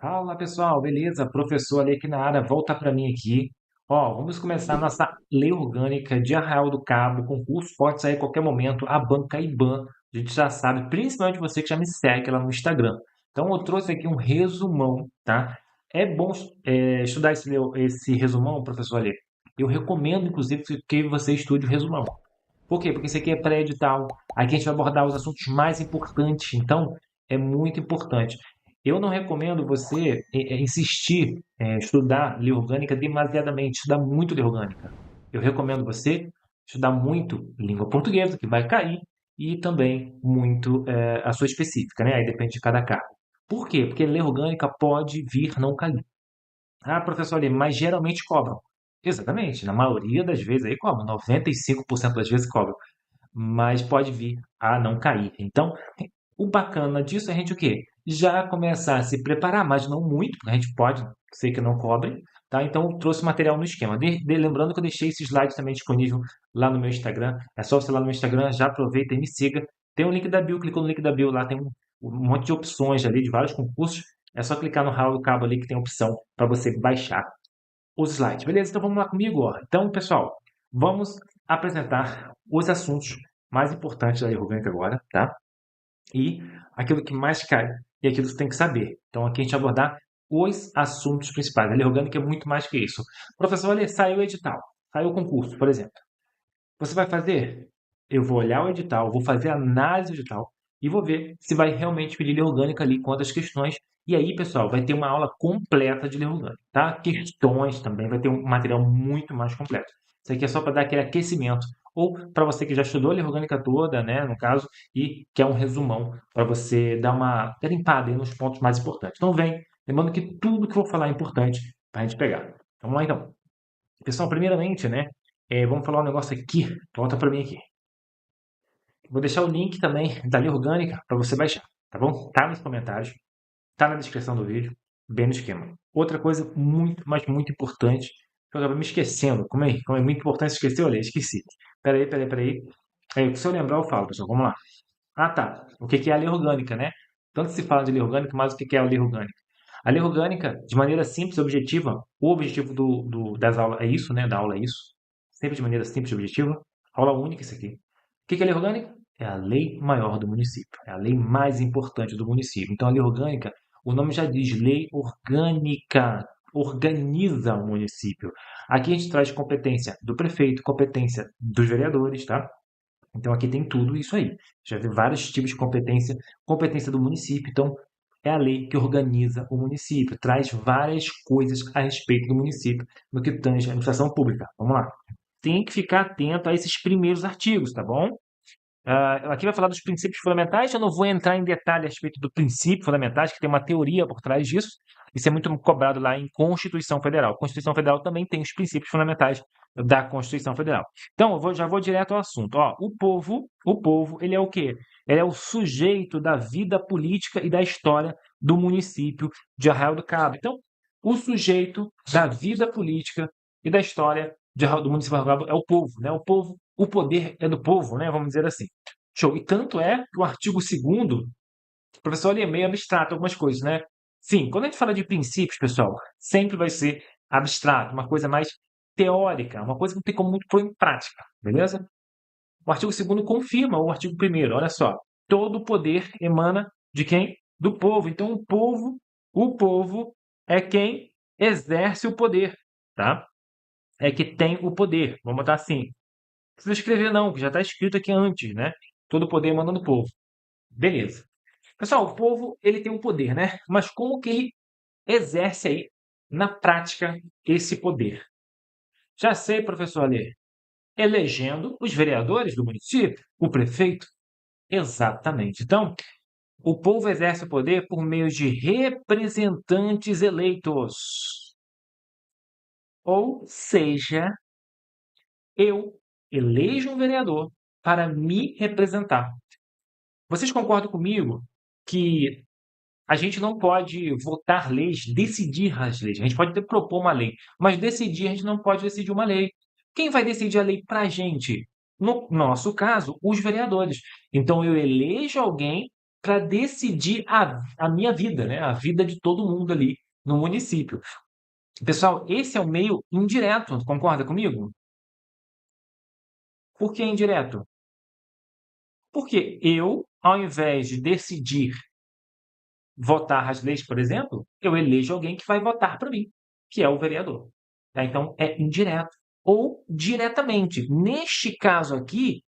Fala pessoal, beleza? Professor ali aqui na área, volta para mim aqui. Ó, vamos começar a nossa lei orgânica de Arraial do Cabo. Concurso pode sair a qualquer momento, a banca IBAN. A gente já sabe, principalmente você que já me segue lá no Instagram. Então eu trouxe aqui um resumão, tá? É bom estudar esse resumão, professor Ali. Eu recomendo, inclusive, que você estude o resumão. Por quê? Porque isso aqui é pré-edital. Aqui a gente vai abordar os assuntos mais importantes. Então, é muito importante. Eu não recomendo você insistir em estudar lei orgânica demasiadamente, estudar muito lei orgânica. Eu recomendo você estudar muito língua portuguesa, que vai cair, e também muito a sua específica, né? Aí depende de cada cargo. Por quê? Porque lei orgânica pode vir não cair. Ah, professor Ali, mas geralmente cobram. Exatamente, na maioria das vezes aí cobram, 95% das vezes cobram, mas pode vir a não cair. Então, o bacana disso é a gente o quê? Já começar a se preparar, mas não muito, porque a gente pode ser que não cobre, tá? Então, eu trouxe material no esquema. Lembrando que eu deixei esse slide também disponível lá no meu Instagram. É só você ir lá no meu Instagram, já aproveita e me siga. Tem um link da bio, clicou no link da bio lá, tem um monte de opções ali de vários concursos. É só clicar no raio do cabo ali que tem a opção para você baixar os slides. Beleza? Então vamos lá comigo, ó. Então, pessoal, vamos apresentar os assuntos mais importantes da lei orgânica agora, tá? E aquilo que mais cai e aquilo que você tem que saber. Então, aqui a gente vai abordar os assuntos principais. A lei orgânica é muito mais que isso. Professor, olha, saiu o edital, saiu o concurso, por exemplo. Você vai fazer? Eu vou olhar o edital, vou fazer a análise do edital e vou ver se vai realmente pedir lei orgânica ali, quantas questões. E aí, pessoal, vai ter uma aula completa de lei orgânica, tá? Questões também, vai ter um material muito mais completo. Isso aqui é só para dar aquele aquecimento. Ou para você que já estudou a lei orgânica toda, né, no caso, e quer um resumão para você dar uma limpada aí nos pontos mais importantes. Então, vem, lembrando que tudo que eu vou falar é importante para a gente pegar. Vamos lá, então. Pessoal, primeiramente, né, vamos falar um negócio aqui. Volta para mim aqui. Vou deixar o link também da lei orgânica para você baixar, tá bom? Tá nos comentários, tá na descrição do vídeo, bem no esquema. Outra coisa muito, mas muito importante, que eu estava me esquecendo. Como é muito importante esquecer, olha, esqueci. Peraí. Se eu lembrar, eu falo, pessoal. Vamos lá. Ah, tá. O que que é a lei orgânica, né? Tanto se fala de lei orgânica, mas o que que é a lei orgânica? A lei orgânica, de maneira simples e objetiva, o objetivo das aulas é isso, né? Da aula é isso. Sempre de maneira simples e objetiva. Aula única, isso aqui. O que que é a lei orgânica? É a lei maior do município. É a lei mais importante do município. Então, a lei orgânica, o nome já diz lei orgânica. Organiza o município. Aqui a gente traz competência do prefeito, competência dos vereadores, tá? Então aqui tem tudo isso aí. Já vi vários tipos de competência, competência do município. Então é a lei que organiza o município, traz várias coisas a respeito do município no que tange à administração pública. Vamos lá. Tem que ficar atento a esses primeiros artigos, tá bom? Aqui vai falar dos princípios fundamentais. Eu não vou entrar em detalhe a respeito do princípio fundamentais, que tem uma teoria por trás disso. Isso é muito cobrado lá em Constituição Federal. Constituição Federal também tem os princípios fundamentais da Constituição Federal. Então, já vou direto ao assunto. Ó, o povo, ele é o quê? Ele é o sujeito da vida política e da história do município de Arraial do Cabo. Então, o sujeito da vida política e da história do município de Arraial do Cabo é o povo, né? O povo, o poder é do povo, né? Vamos dizer assim. Show. E tanto é que o artigo 2º, o professor ali é meio abstrato algumas coisas, né? Sim, quando a gente fala de princípios, pessoal, sempre vai ser abstrato, uma coisa mais teórica, uma coisa que não tem como muito pôr em prática, beleza? O artigo 2º confirma o artigo 1º, olha só. Todo o poder emana de quem? Do povo. Então, o povo é quem exerce o poder, tá? É que tem o poder. Vamos botar assim. Não precisa escrever, não, que já está escrito aqui antes, né? Todo o poder emana do povo. Beleza. Pessoal, o povo, ele tem um poder, né? Mas como que ele exerce aí, na prática, esse poder? Já sei, professor Alê. Elegendo os vereadores do município, o prefeito. Exatamente. Então, o povo exerce o poder por meio de representantes eleitos. Ou seja, eu elejo um vereador para me representar. Vocês concordam comigo que a gente não pode votar leis, decidir as leis. A gente pode até propor uma lei, mas decidir, a gente não pode decidir uma lei. Quem vai decidir a lei para a gente? No nosso caso, os vereadores. Então, eu elejo alguém para decidir a minha vida, né? A vida de todo mundo ali no município. Pessoal, esse é o meio indireto, concorda comigo? Por que indireto? Porque eu, ao invés de decidir votar as leis, por exemplo, eu elejo alguém que vai votar para mim, que é o vereador. Tá? Então, é indireto ou diretamente. Neste caso aqui,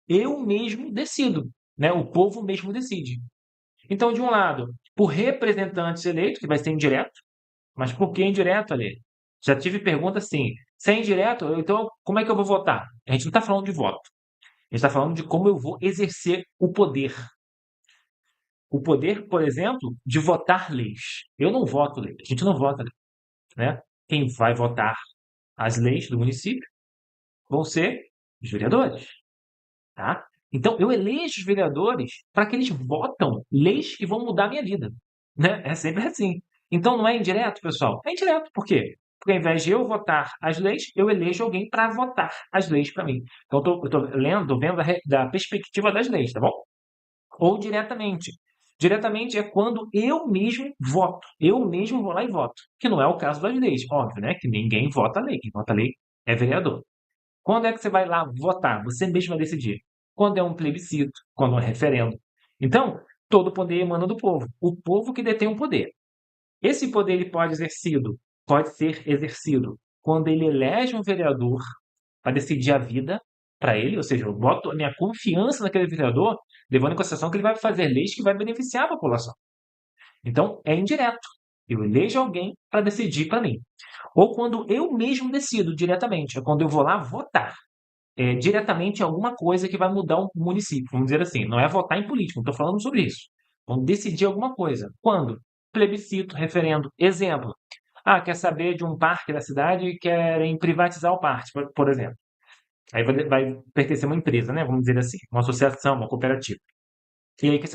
eu mesmo decido, né? O povo mesmo decide. Então, de um lado, por representantes eleitos, que vai ser indireto, mas por que indireto, Ale? Já tive pergunta assim, se é indireto, então como é que eu vou votar? A gente não está falando de voto, a gente está falando de como eu vou exercer o poder. O poder, por exemplo, de votar leis. Eu não voto leis, a gente não vota leis, né? Quem vai votar as leis do município vão ser os vereadores, tá? Então, eu elejo os vereadores para que eles votam leis que vão mudar a minha vida, né? É sempre assim. Então, não é indireto, pessoal? É indireto. Por quê? Porque ao invés de eu votar as leis, eu elejo alguém para votar as leis para mim. Então, eu estou lendo, tô vendo da perspectiva das leis, tá bom? Ou diretamente. Diretamente é quando eu mesmo voto. Eu mesmo vou lá e voto. Que não é o caso das leis. Óbvio, né? Que ninguém vota a lei. Quem vota a lei é vereador. Quando é que você vai lá votar? Você mesmo vai decidir. Quando é um plebiscito, quando é um referendo. Então, todo poder emana do povo. O povo que detém o poder. Esse poder ele pode ser exercido quando ele elege um vereador para decidir a vida para ele, ou seja, eu boto a minha confiança naquele vereador, levando em consideração que ele vai fazer leis que vai beneficiar a população. Então, é indireto. Eu elejo alguém para decidir para mim. Ou quando eu mesmo decido diretamente, é quando eu vou lá votar diretamente em alguma coisa que vai mudar o município, vamos dizer assim. Não é votar em político, não estou falando sobre isso. Vamos decidir alguma coisa. Quando? Plebiscito, referendo. Exemplo. Ah, quer saber de um parque da cidade e querem privatizar o parque, por exemplo. Aí vai pertencer a uma empresa, né? Vamos dizer assim, uma associação, uma cooperativa. E aí quer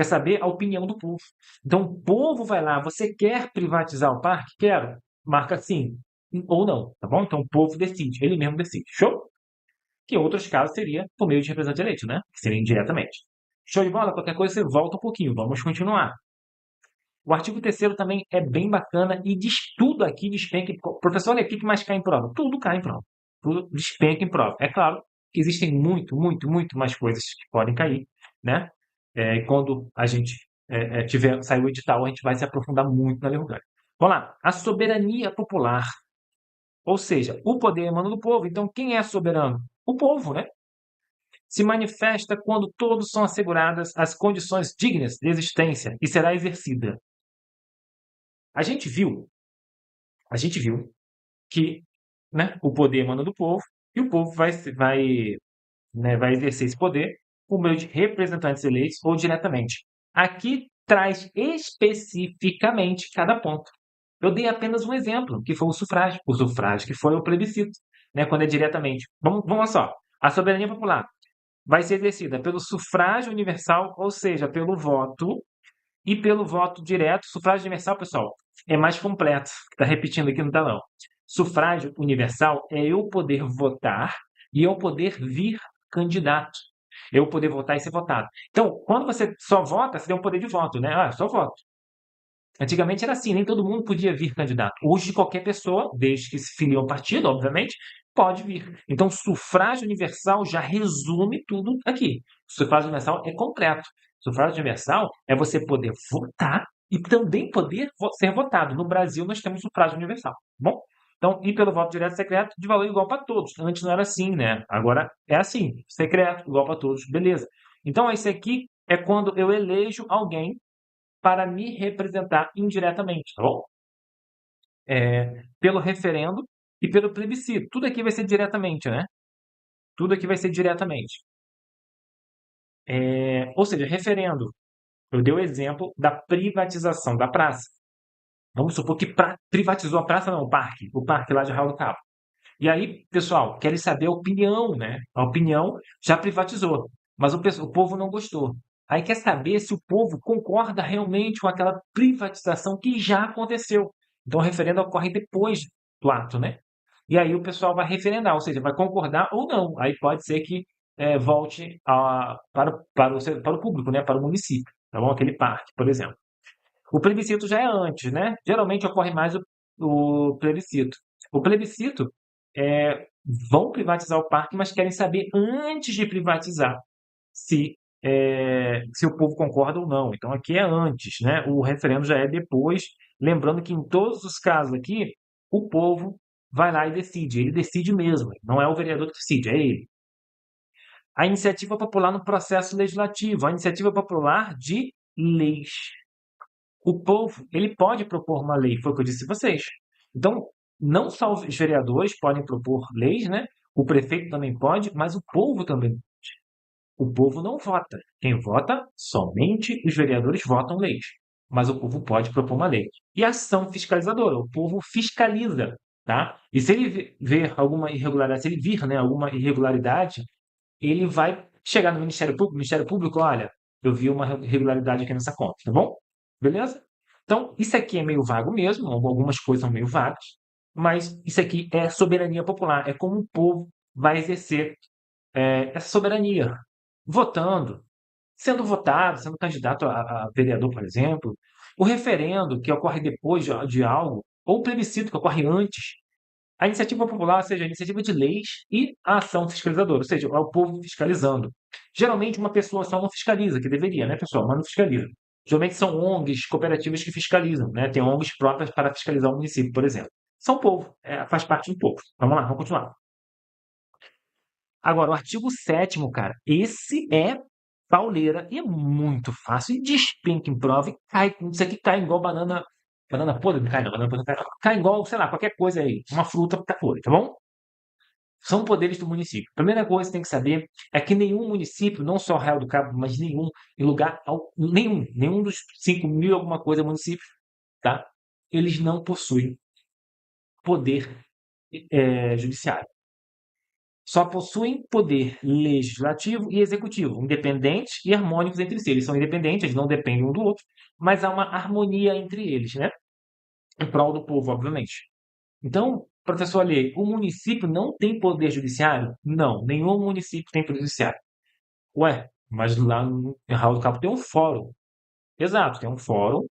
saber a opinião do povo. Então o povo vai lá, você quer privatizar o parque? Quero. Marca sim ou não, tá bom? Então o povo decide, ele mesmo decide. Show? Que em outros casos seria por meio de representante eleito, né? Que seria indiretamente. Show de bola? Qualquer coisa você volta um pouquinho. Vamos continuar. O artigo 3º também é bem bacana e diz tudo aqui, despenca. Professor, olha, o que mais cai em prova? Tudo cai em prova. Tudo despenca em prova. É claro que existem muito mais coisas que podem cair, né? Quando a gente sair o edital, a gente vai se aprofundar muito na Lei Orgânica. Vamos lá. A soberania popular. Ou seja, o poder emana do povo. Então, quem é soberano? O povo, né? Se manifesta quando todos são asseguradas as condições dignas de existência e será exercida. A gente viu a gente viu que, né, o poder emana do povo e o povo vai exercer esse poder por meio de representantes eleitos ou diretamente. Aqui traz especificamente cada ponto. Eu dei apenas um exemplo, que foi o sufrágio que foi o plebiscito, né, quando é diretamente. Vamos só. A soberania popular vai ser exercida pelo sufrágio universal, ou seja, pelo voto e pelo voto direto. Sufrágio universal, pessoal, é mais completo. Está repetindo aqui no telão. Sufrágio universal é eu poder votar e eu poder vir candidato. Eu poder votar e ser votado. Então, quando você só vota, você tem um poder de voto, né? Ah, só voto. Antigamente era assim, nem todo mundo podia vir candidato. Hoje, qualquer pessoa, desde que se filie a um partido, obviamente, pode vir. Então, sufrágio universal já resume tudo aqui. Sufrágio universal é completo. Sufrágio universal é você poder votar e também poder ser votado. No Brasil, nós temos sufrágio universal. Bom? Então, e pelo voto direto secreto, de valor igual para todos. Antes não era assim, né? Agora é assim, secreto, igual para todos. Beleza. Então, esse aqui é quando eu elejo alguém para me representar indiretamente, tá bom? Pelo referendo e pelo plebiscito. Tudo aqui vai ser diretamente, né? Tudo aqui vai ser diretamente. Ou seja, referendo. Eu dei o exemplo da privatização da praça. Vamos supor que privatizou a praça, não, o parque lá de Arraial do Cabo. E aí, pessoal, querem saber a opinião, né? A opinião já privatizou, mas o povo não gostou. Aí quer saber se o povo concorda realmente com aquela privatização que já aconteceu. Então o referendo ocorre depois do ato, né? E aí o pessoal vai referendar, ou seja, vai concordar ou não. Aí pode ser que volte para o público, né, para o município, tá bom? Aquele parque, por exemplo. O plebiscito já é antes, né? Geralmente ocorre mais o plebiscito. O plebiscito é, vão privatizar o parque, mas querem saber antes de privatizar se o povo concorda ou não. Então aqui é antes, né? O referendo já é depois. Lembrando que em todos os casos aqui, o povo vai lá e decide. Ele decide mesmo. Não é o vereador que decide, é ele. A iniciativa popular no processo legislativo, a iniciativa popular de leis. O povo, ele pode propor uma lei, foi o que eu disse a vocês. Então, não só os vereadores podem propor leis, né? O prefeito também pode, mas o povo também. O povo não vota. Quem vota, somente os vereadores votam leis. Mas o povo pode propor uma lei. E ação fiscalizadora, o povo fiscaliza, tá? E se ele ver alguma irregularidade, se ele vir, né, alguma irregularidade, ele vai chegar no Ministério Público, olha, eu vi uma irregularidade aqui nessa conta, tá bom? Beleza? Então, isso aqui é meio vago mesmo, algumas coisas são meio vagas, mas isso aqui é soberania popular, é como o povo vai exercer essa soberania, votando, sendo votado, sendo candidato a vereador, por exemplo, o referendo, que ocorre depois de algo, ou o plebiscito, que ocorre antes, a iniciativa popular, ou seja, a iniciativa de leis e a ação fiscalizadora, ou seja, é o povo fiscalizando. Geralmente uma pessoa só não fiscaliza, que deveria, né, pessoal? Mas não fiscaliza. Geralmente são ONGs, cooperativas que fiscalizam, né? Tem ONGs próprias para fiscalizar o município, por exemplo. São povo, faz parte do povo. Vamos lá, vamos continuar. Agora, o artigo 7º, cara, esse é pauleira e é muito fácil. E despenca em prova e cai. Isso aqui cai igual banana. Banana podre, não cai não. Banana podre não cai, não. Cai igual, sei lá, qualquer coisa aí. Uma fruta que tá podre, tá bom? São poderes do município. A primeira coisa que tem que saber é que nenhum município, não só Arraial do Cabo, mas nenhum, em nenhum dos 5.000 e alguma coisa municípios, tá? Eles não possuem poder judiciário. Só possuem poder legislativo e executivo, independentes e harmônicos entre si. Eles são independentes, eles não dependem um do outro, mas há uma harmonia entre eles, né? Em prol do povo, obviamente. Então, professor Alê, o município não tem poder judiciário? Não, nenhum município tem poder judiciário. Ué, mas lá no Raul do Cabo tem um fórum. Exato, tem um fórum.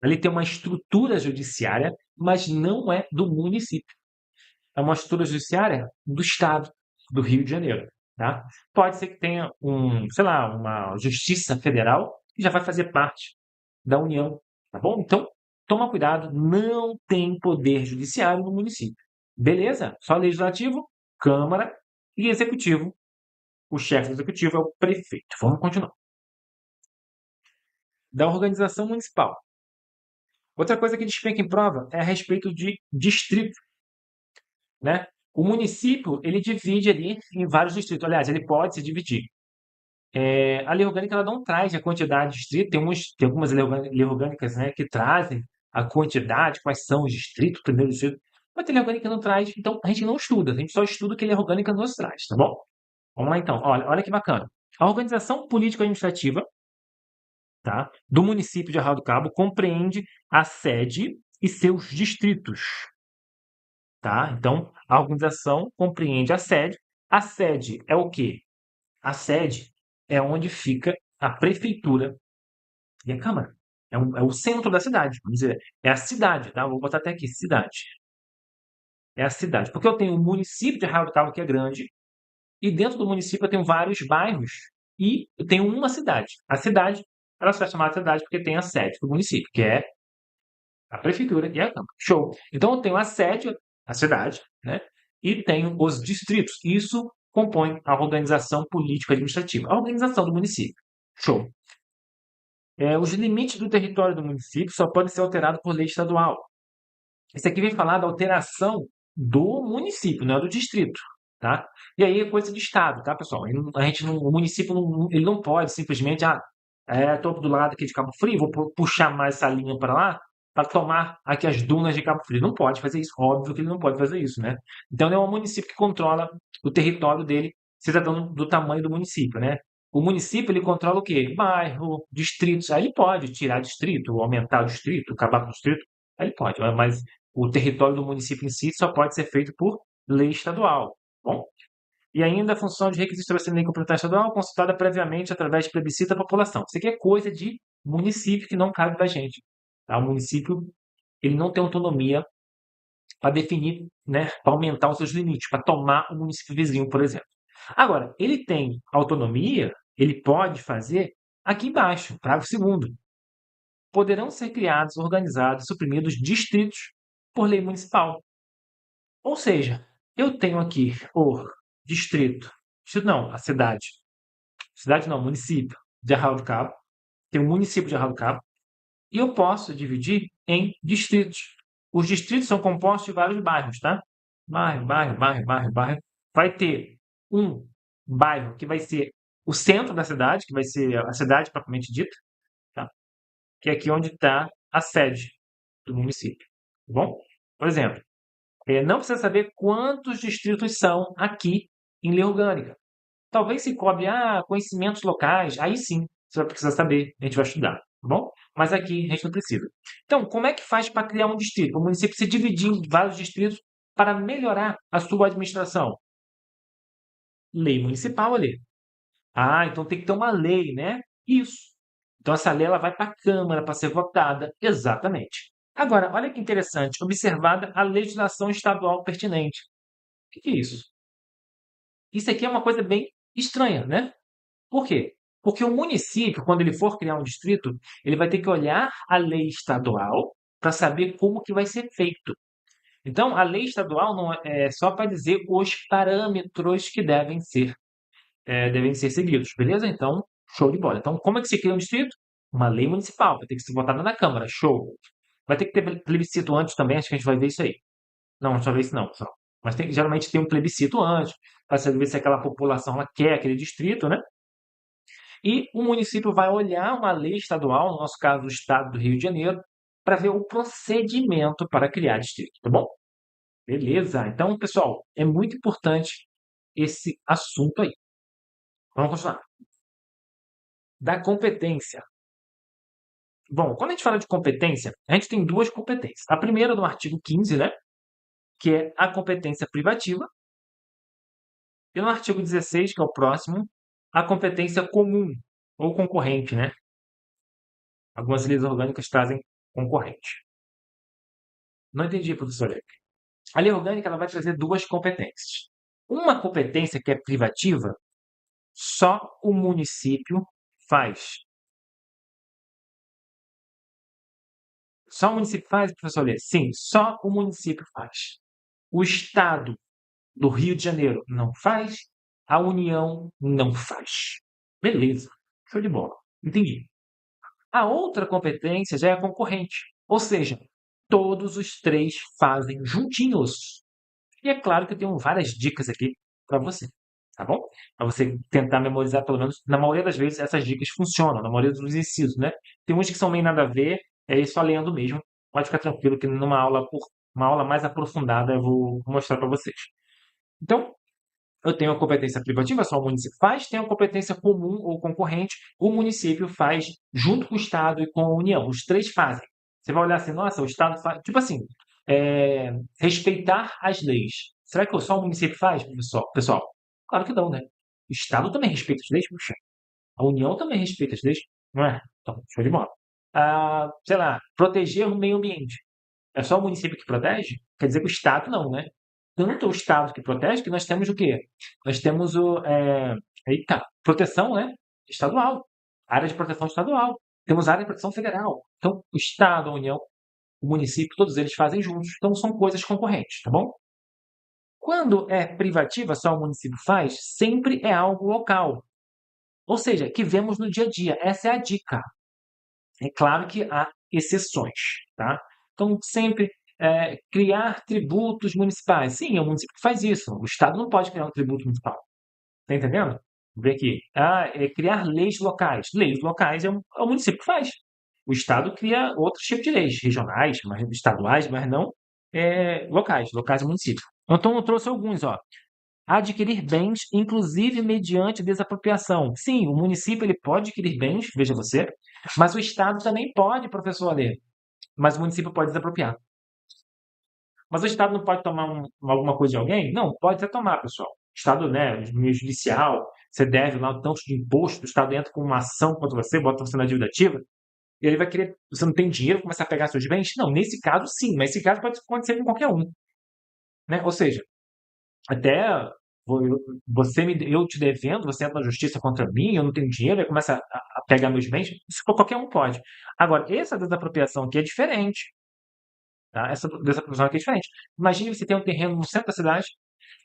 Ali tem uma estrutura judiciária, mas não é do município. É uma estrutura judiciária do Estado, do Rio de Janeiro. Tá? Pode ser que tenha sei lá, uma justiça federal que já vai fazer parte da União. Tá bom? Então, toma cuidado, não tem poder judiciário no município. Beleza? Só legislativo, Câmara e executivo. O chefe do executivo é o prefeito. Vamos continuar. Da organização municipal. Outra coisa que despenca em prova é a respeito de distrito, né? O município, ele divide ali em vários distritos. Aliás, ele pode se dividir. A lei orgânica ela não traz a quantidade de distritos. Tem algumas leis orgânicas, né, que trazem a quantidade, quais são os distritos, primeiro distrito. Mas a lei orgânica não traz, então a gente não estuda. A gente só estuda o que a lei orgânica nos traz, tá bom? Vamos lá então. Olha que bacana. A organização político-administrativa, tá, do município de Arraial do Cabo compreende a sede e seus distritos. Tá? Então, a organização compreende a sede. A sede é o quê? A sede é onde fica a prefeitura e a Câmara. É o centro da cidade, vamos dizer. É a cidade, tá? Vou botar até aqui, cidade. É a cidade. Porque eu tenho o município de Arraial do Cabo, que é grande, e dentro do município eu tenho vários bairros, e eu tenho uma cidade. A cidade, ela só é chamada cidade porque tem a sede do município, que é a prefeitura e a Câmara. Show. Então eu tenho a sede, a cidade, né? E tenho os distritos. Isso compõe a organização político-administrativa, a organização do município. Show. Os limites do território do município só podem ser alterados por lei estadual. Isso aqui vem falar da alteração do município, não é do distrito, tá? E aí é coisa de estado, tá, pessoal? O município ele não pode simplesmente, estou do lado aqui de Cabo Frio, vou puxar mais essa linha para lá para tomar aqui as dunas de Cabo Frio. Não pode fazer isso, óbvio que ele não pode fazer isso, né? Então é o município que controla o território dele, se tratando do tamanho do município, né? O município ele controla o quê? Bairro, distritos. Aí ele pode tirar distrito, aumentar o distrito, acabar com o distrito. Aí ele pode, mas o território do município em si só pode ser feito por lei estadual. Bom, E ainda a função de requisitos estabelecidos na lei complementar estadual, consultada previamente através de plebiscito da população. Isso aqui é coisa de município que não cabe da gente. Tá? O município ele não tem autonomia para definir, né, para aumentar os seus limites, para tomar o município vizinho, por exemplo. Agora, ele tem autonomia, ele pode fazer aqui embaixo, parágrafo 2º. Poderão ser criados, organizados, suprimidos distritos por lei municipal. Ou seja, eu tenho aqui o distrito não, a cidade não, município de Arraial do Cabo, tem o município de Arraial do Cabo, e eu posso dividir em distritos. Os distritos são compostos de vários bairros, tá? Bairro. Vai ter um bairro que vai ser o centro da cidade, que vai ser a cidade propriamente dita, tá? Que é aqui onde está a sede do município, tá bom? Por exemplo, não precisa saber quantos distritos são aqui em lei orgânica. Talvez se cobre conhecimentos locais, aí sim você vai precisar saber, a gente vai estudar, tá bom? Mas aqui a gente não precisa. Então, como é que faz para criar um distrito? O município se dividir em vários distritos para melhorar a sua administração. Lei municipal ali. Então tem que ter uma lei, né? Isso. Então essa lei ela vai para a Câmara para ser votada. Exatamente. Agora, olha que interessante, observada a legislação estadual pertinente. O que é isso? Isso aqui é uma coisa bem estranha, né? Por quê? Porque o município, quando ele for criar um distrito, ele vai ter que olhar a lei estadual para saber como que vai ser feito. Então, a lei estadual não é só para dizer os parâmetros que devem ser seguidos, beleza? Então, show de bola. Então, como é que se cria um distrito? Uma lei municipal, vai ter que ser votada na Câmara, show. Vai ter que ter plebiscito antes também, acho que a gente vai ver isso aí. Não, a gente vai ver isso não, pessoal. Mas geralmente tem um plebiscito antes, para saber se aquela população ela quer aquele distrito, né? E o município vai olhar uma lei estadual, no nosso caso, o Estado do Rio de Janeiro, para ver o procedimento para criar distrito, tá bom? Beleza. Então, pessoal, é muito importante esse assunto aí. Vamos continuar. Da competência. Bom, quando a gente fala de competência, a gente tem duas competências. A primeira no artigo 15, né? Que é a competência privativa. E no artigo 16, que é o próximo, a competência comum ou concorrente, né? Algumas leis orgânicas trazem concorrente. Não entendi, professor. A lei orgânica ela vai trazer duas competências. Uma competência que é privativa, só o município faz. Só o município faz, professor Lê? Sim, só o município faz. O Estado do Rio de Janeiro não faz, a União não faz. Beleza, show de bola. Entendi. A outra competência já é a concorrente, ou seja, todos os três fazem juntinhos. E é claro que eu tenho várias dicas aqui para você, tá bom? Para você tentar memorizar, pelo menos, na maioria das vezes, essas dicas funcionam, na maioria dos incisos, né? Tem uns que são meio nada a ver, é só lendo mesmo. Pode ficar tranquilo que numa aula, uma aula mais aprofundada, eu vou mostrar para vocês. Então, eu tenho a competência privativa, só o município faz, tenho a competência comum ou concorrente, o município faz junto com o Estado e com a União. Os três fazem. Você vai olhar assim, nossa, o Estado faz. Tipo assim, respeitar as leis. Será que só o município faz, pessoal? Claro que não, né? O Estado também respeita as leis, puxa. A União também respeita as leis, não é? Então, show de bola. Sei lá, proteger o meio ambiente. É só o município que protege? Quer dizer que o Estado não, né? Tanto o Estado que protege, que nós temos o quê? Nós temos proteção, né? Estadual. Área de proteção estadual. Temos área de proteção federal. Então, o Estado, a União, o município, todos eles fazem juntos. Então, são coisas concorrentes, tá bom? Quando é privativa, só o município faz, sempre é algo local. Ou seja, que vemos no dia a dia. Essa é a dica. É claro que há exceções, tá? Então, sempre criar tributos municipais. Sim, é o município que faz isso. O Estado não pode criar um tributo municipal. Está entendendo? Vou ver aqui. Criar leis locais. Leis locais é o município que faz. O Estado cria outros tipos de leis, regionais, mas estaduais, mas não locais. Locais é município. Então, eu trouxe alguns, ó. Adquirir bens, inclusive mediante desapropriação. Sim, o município ele pode adquirir bens, veja você, mas o Estado também pode, professor Alê. Mas o município pode desapropriar. Mas o Estado não pode tomar alguma coisa de alguém? Não, pode até tomar, pessoal. Estado, né, no meio judicial, você deve lá um tanto de imposto, o Estado entra com uma ação contra você, bota você na dívida ativa, e ele vai querer, você não tem dinheiro, começar a pegar seus bens? Não, nesse caso sim, mas esse caso pode acontecer com qualquer um, né? Ou seja, até eu te devendo, você entra na justiça contra mim, eu não tenho dinheiro, aí começa a pegar meus bens, isso qualquer um pode. Agora, essa desapropriação aqui é diferente, tá? Essa desapropriação aqui é diferente. Imagine você tem um terreno no centro da cidade,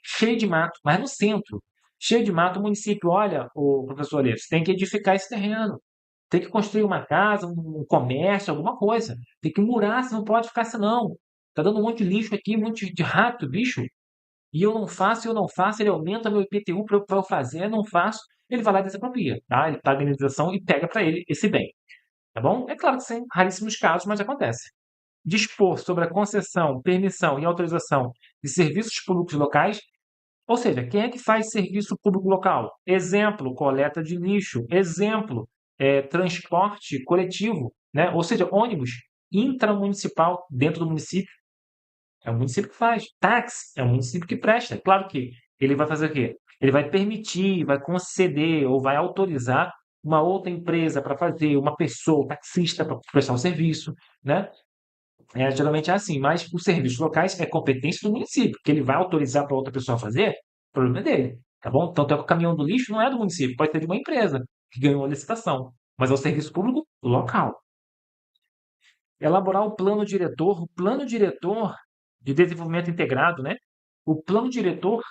cheio de mato, mas no centro, cheio de mato, o município, olha, o professor Alex, você tem que edificar esse terreno, tem que construir uma casa, um comércio, alguma coisa, tem que murar, você não pode ficar assim não. Tá dando um monte de lixo aqui, um monte de rato, bicho, e eu não faço, ele aumenta meu IPTU para eu fazer, eu não faço, ele vai lá e desapropria, tá? Ele paga a indenização e pega para ele esse bem, tá bom? É claro que são raríssimos casos, mas acontece. Dispor sobre a concessão, permissão e autorização de serviços públicos locais, ou seja, quem é que faz serviço público local? Exemplo, coleta de lixo. Exemplo, transporte coletivo, né? Ou seja, ônibus intramunicipal dentro do município. É o município que faz. Táxi é o município que presta. Claro que ele vai fazer o quê? Ele vai permitir, vai conceder ou vai autorizar uma outra empresa para fazer, uma pessoa, um taxista para prestar o serviço, né? Geralmente é assim, mas os serviços locais é competência do município, que ele vai autorizar para outra pessoa fazer, o problema é dele, tá bom? Tanto é que o caminhão do lixo não é do município, pode ser de uma empresa que ganhou a licitação, mas é o serviço público local. Elaborar o plano diretor de desenvolvimento integrado, né? O plano diretor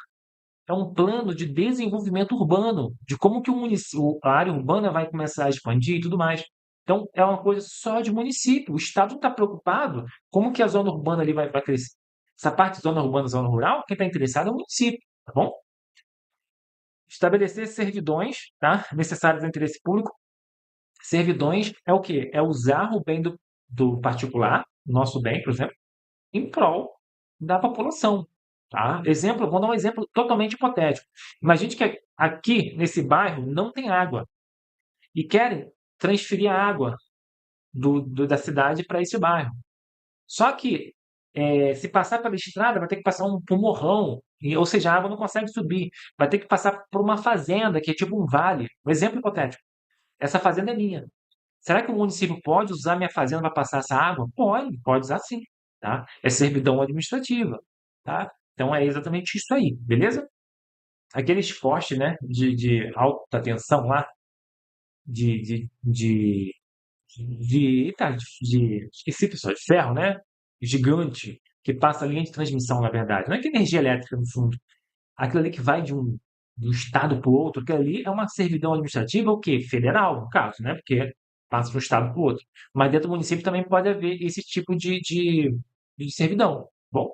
é um plano de desenvolvimento urbano, de como que o município, a área urbana vai começar a expandir e tudo mais. Então, é uma coisa só de município. O Estado não está preocupado como que a zona urbana ali vai crescer. Essa parte de zona urbana, zona rural, quem está interessado é o município, tá bom? Estabelecer servidões, tá? Necessários ao interesse público. Servidões é o quê? É usar o bem do particular, nosso bem, por exemplo, em prol da população. Tá? Exemplo, vou dar um exemplo totalmente hipotético. Imagine que aqui nesse bairro não tem água e querem transferir a água da cidade para esse bairro. Só que se passar pela estrada, vai ter que passar por um morrão, ou seja, a água não consegue subir. Vai ter que passar por uma fazenda, que é tipo um vale. Um exemplo hipotético. Essa fazenda é minha. Será que o município pode usar minha fazenda para passar essa água? Pode usar sim, tá? É servidão administrativa, tá? Então é exatamente isso aí, beleza? Aqueles postes, né, de alta tensão lá, de, de, de, esqueci, pessoal, de ferro, né? Gigante, que passa a linha de transmissão, na verdade. Não é que energia elétrica, no fundo. Aquilo ali que vai de um estado para o outro, aquilo ali é uma servidão administrativa, o quê? Federal, no caso, né? Porque passa de um estado para o outro. Mas dentro do município também pode haver esse tipo de servidão. Bom,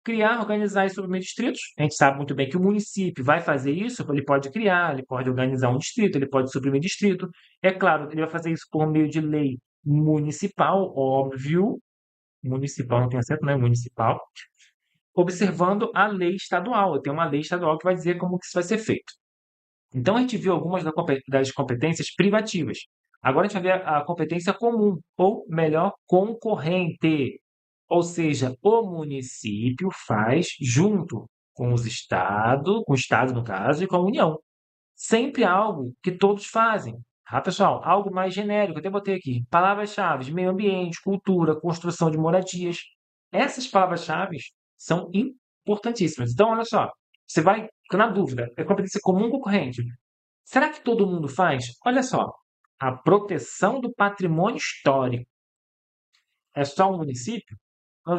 criar, organizar e suprimir distritos. A gente sabe muito bem que o município vai fazer isso, ele pode criar, ele pode organizar um distrito, ele pode suprimir distrito. É claro, ele vai fazer isso por meio de lei municipal, óbvio. Municipal, não tem acento, né? Municipal. Observando a lei estadual. Tem uma lei estadual que vai dizer como que isso vai ser feito. Então, a gente viu algumas das competências privativas. Agora, a gente vai ver a competência comum, ou melhor, concorrente. Ou seja, o município faz junto com o Estado, no caso, e com a União. Sempre algo que todos fazem. Tá, pessoal? Algo mais genérico. Eu até botei aqui. Palavras-chave: meio ambiente, cultura, construção de moradias. Essas palavras-chave são importantíssimas. Então, olha só. Você vai ficar na dúvida. É competência comum ou concorrente? Será que todo mundo faz? Olha só. A proteção do patrimônio histórico. É só um município?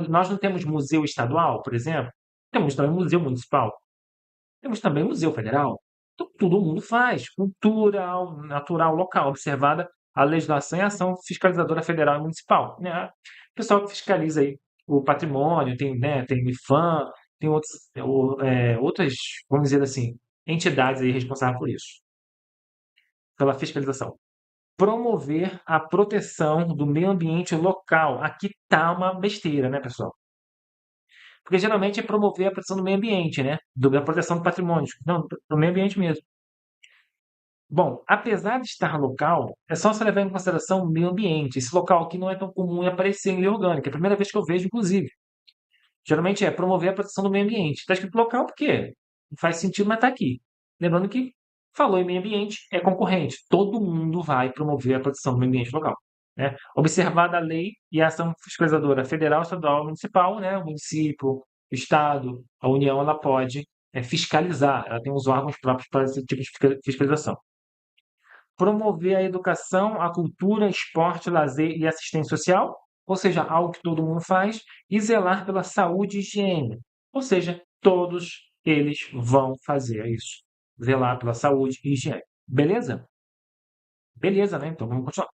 Nós não temos museu estadual, por exemplo? Temos também museu municipal. Temos também museu federal. Então, todo mundo faz. Cultural, natural, local, observada a legislação e a ação fiscalizadora federal e municipal. Né? O pessoal que fiscaliza aí o patrimônio, tem, né, tem o IFAM, tem outras, vamos dizer assim, entidades aí responsáveis por isso, pela fiscalização. Promover a proteção do meio ambiente local. Aqui tá uma besteira, né, pessoal? Porque geralmente é promover a proteção do meio ambiente, né? Da proteção do patrimônio. Não, do meio ambiente mesmo. Bom, apesar de estar local, é só você levar em consideração o meio ambiente. Esse local aqui não é tão comum em aparecer em lei orgânica. É a primeira vez que eu vejo, inclusive. Geralmente é promover a proteção do meio ambiente. Está escrito local porque não faz sentido, mas está aqui. Lembrando que falou em meio ambiente, é concorrente. Todo mundo vai promover a proteção do meio ambiente local. Né? Observada a lei e a ação fiscalizadora federal, estadual, municipal, né? O município, o estado, a União, ela pode fiscalizar. Ela tem os órgãos próprios para esse tipo de fiscalização. Promover a educação, a cultura, esporte, lazer e assistência social, ou seja, algo que todo mundo faz, e zelar pela saúde e higiene, ou seja, todos eles vão fazer isso, zelar pela saúde e higiene. Beleza? Beleza, né? Então vamos continuar.